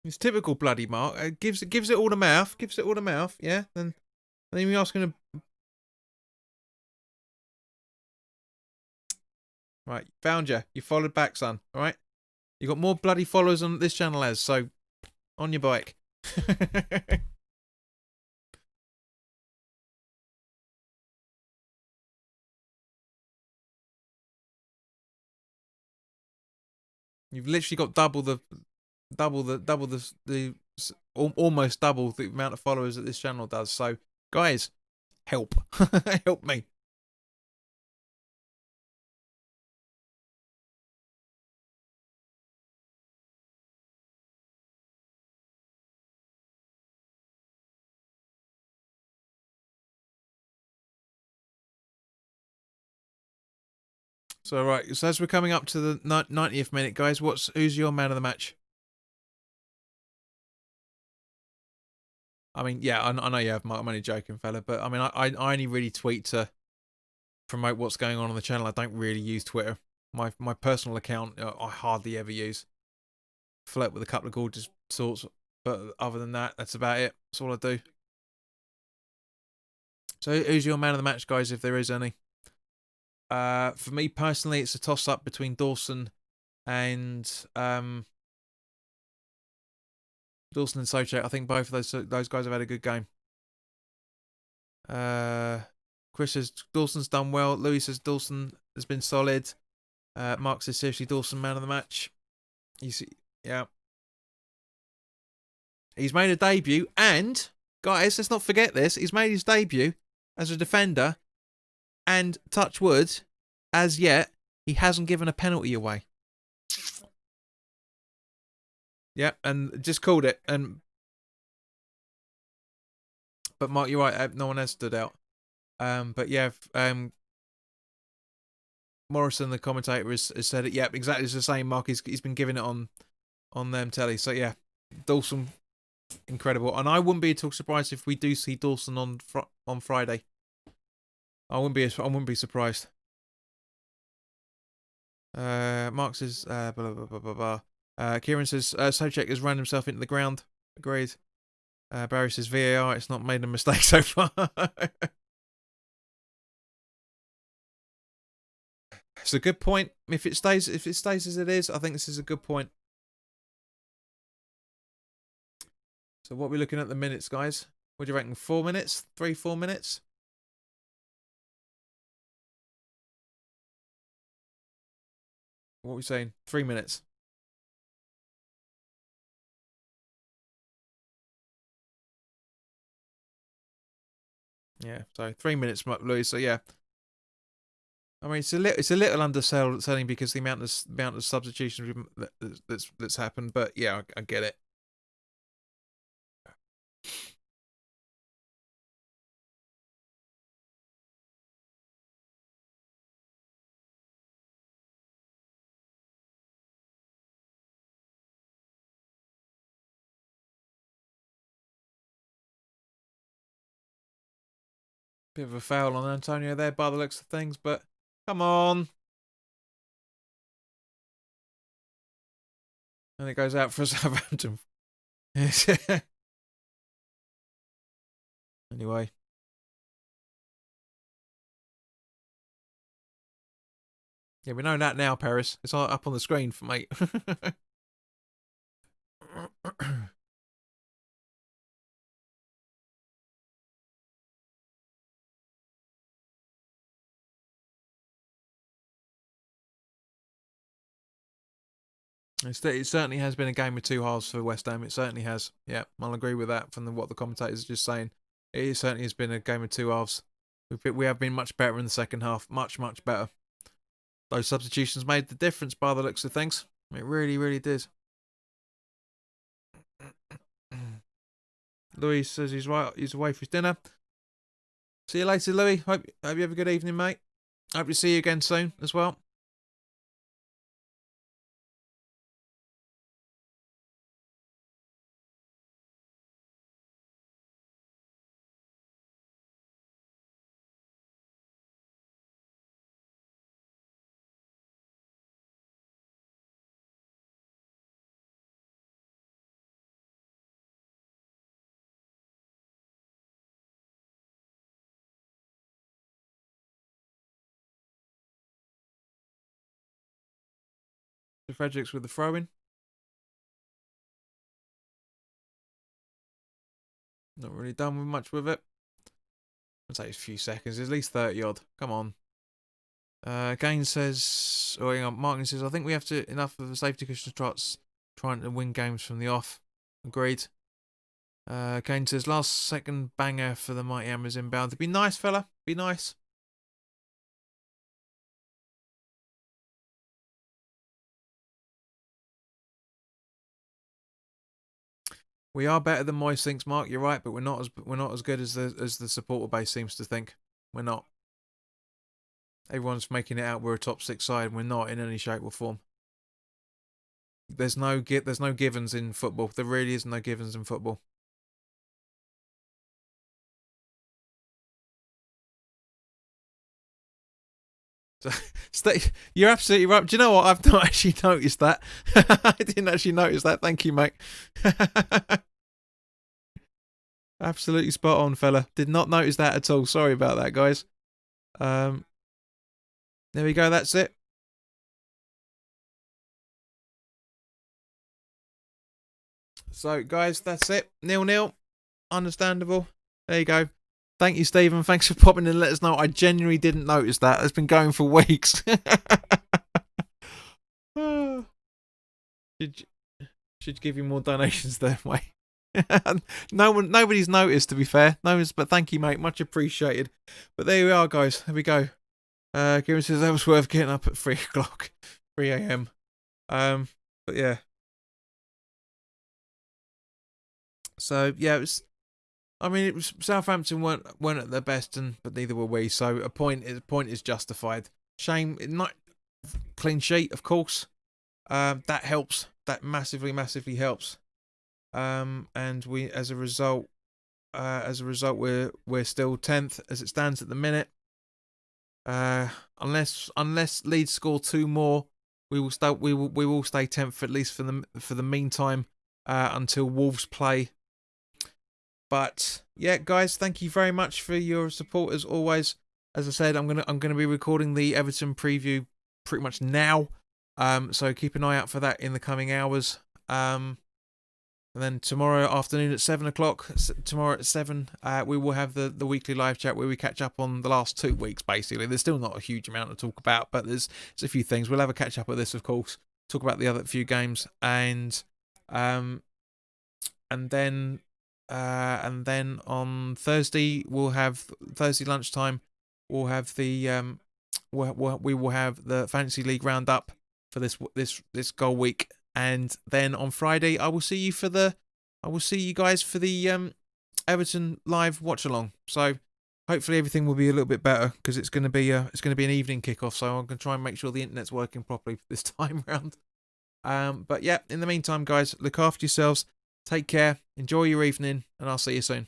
It's typical bloody Mark. Gives it all the mouth. Gives it all the mouth. Yeah. Then you asking him. Right, found you. You followed back, son. All right. You got more bloody followers on this channel as, so on your bike. You've literally got almost double the amount of followers that this channel does. So, guys, help. Help me. So, right, so as we're coming up to the 90th minute, guys, who's your man of the match? I mean, yeah, I know you have, Mark. I'm only joking, fella. But, I mean, I only really tweet to promote what's going on the channel. I don't really use Twitter. My personal account, I hardly ever use. Flirt with a couple of gorgeous sorts. But other than that, that's about it. That's all I do. So, who's your man of the match, guys, if there is any? For me personally, it's a toss-up between Dawson and Soucek. I think both of those guys have had a good game. Chris says Dawson's done well. Louis says Dawson has been solid. Mark says seriously Dawson man of the match. You see, yeah. He's made a debut, and guys, let's not forget this. He's made his debut as a defender, and touch wood, as yet he hasn't given a penalty away. Yeah, and just called it. But Mark, you're right. No one has stood out. But yeah, Morrison, the commentator, has said it. Yeah, exactly. It's the same. Mark, he's been giving it on them telly. So yeah, Dawson, incredible. And I wouldn't be at all surprised if we do see Dawson on Friday. I wouldn't be surprised. Mark says blah blah blah blah blah. Kieran says Soucek has run himself into the ground. Agreed. Barry says VAR. It's not made a mistake so far. It's a good point. If it stays as it is, I think this is a good point. So what are we looking at the minutes, guys? What do you reckon? 4 minutes? 3-4 minutes? What are we saying? 3 minutes. Yeah, so 3 minutes, Louis. So yeah, I mean it's a little underselling because the amount of substitutions that's happened. But yeah, I get it. Bit of a foul on Antonio there by the looks of things, but come on. And it goes out for Southampton. Anyway. Yeah, we know that now, Paris. It's all up on the screen for mate. It certainly has been a game with two halves for West Ham. It certainly has. Yeah, I'll agree with that from what the commentators are just saying. It certainly has been a game of two halves. We have been much better in the second half. Much, much better. Those substitutions made the difference by the looks of things. It really, really did. Louis says he's away for his dinner. See you later, Louis. Hope you have a good evening, mate. Hope to see you again soon as well. Fredericks with the throw-in. Not really done with much with it. It'll take a few seconds, at least 30 odd. Come on. Gaines says, or hang on, Martin says, I think we have to enough of the safety cushion trots trying to win games from the off. Agreed. Gaines says, last second banger for the Mighty Hammers inbound. Be nice, fella. Be nice. We are better than Moyes thinks, Mark. You're right, but we're not as good as the supporter base seems to think. We're not. Everyone's making it out we're a top 6 side. We're not in any shape or form. There's no givens in football. There really is no givens in football. You're absolutely right. Do you know what? I've not actually noticed that. I didn't actually notice that. Thank you, mate. Absolutely spot on, fella. Did not notice that at all. Sorry about that, guys. There we go. That's it. So, guys, that's it. 0-0. Understandable. There you go. Thank you, Stephen. Thanks for popping in and let us know. I genuinely didn't notice that. It's been going for weeks. Should give you more donations there, mate. Nobody's noticed, to be fair. But thank you, mate. Much appreciated. But there we are, guys. There we go. Kieran says that was worth getting up at 3 o'clock, 3 a.m. But yeah. So yeah, it was Southampton weren't at their best, but neither were we. So a point is justified. Shame, not clean sheet, of course. That helps. That massively helps. And we, as a result, we're still 10th as it stands at the minute. Unless Leeds score 2 more, we will stay 10th at least for the meantime, until Wolves play. But yeah, guys, thank you very much for your support as always. As I said, I'm gonna be recording the Everton preview pretty much now. So keep an eye out for that in the coming hours. And then tomorrow afternoon at 7 o'clock, tomorrow at 7, we will have the weekly live chat where we catch up on the last 2 weeks, basically. There's still not a huge amount to talk about, but there's a few things. We'll have a catch up at this, of course, talk about the other few games, and then on Thursday, Thursday lunchtime, we'll have we will have the Fantasy League roundup for this goal week. And then on Friday, I will see you guys for the Everton live watch along. So hopefully everything will be a little bit better, because it's going to be an evening kickoff. So I'm going to try and make sure the internet's working properly this time round. But yeah, in the meantime, guys, look after yourselves, take care, enjoy your evening, and I'll see you soon.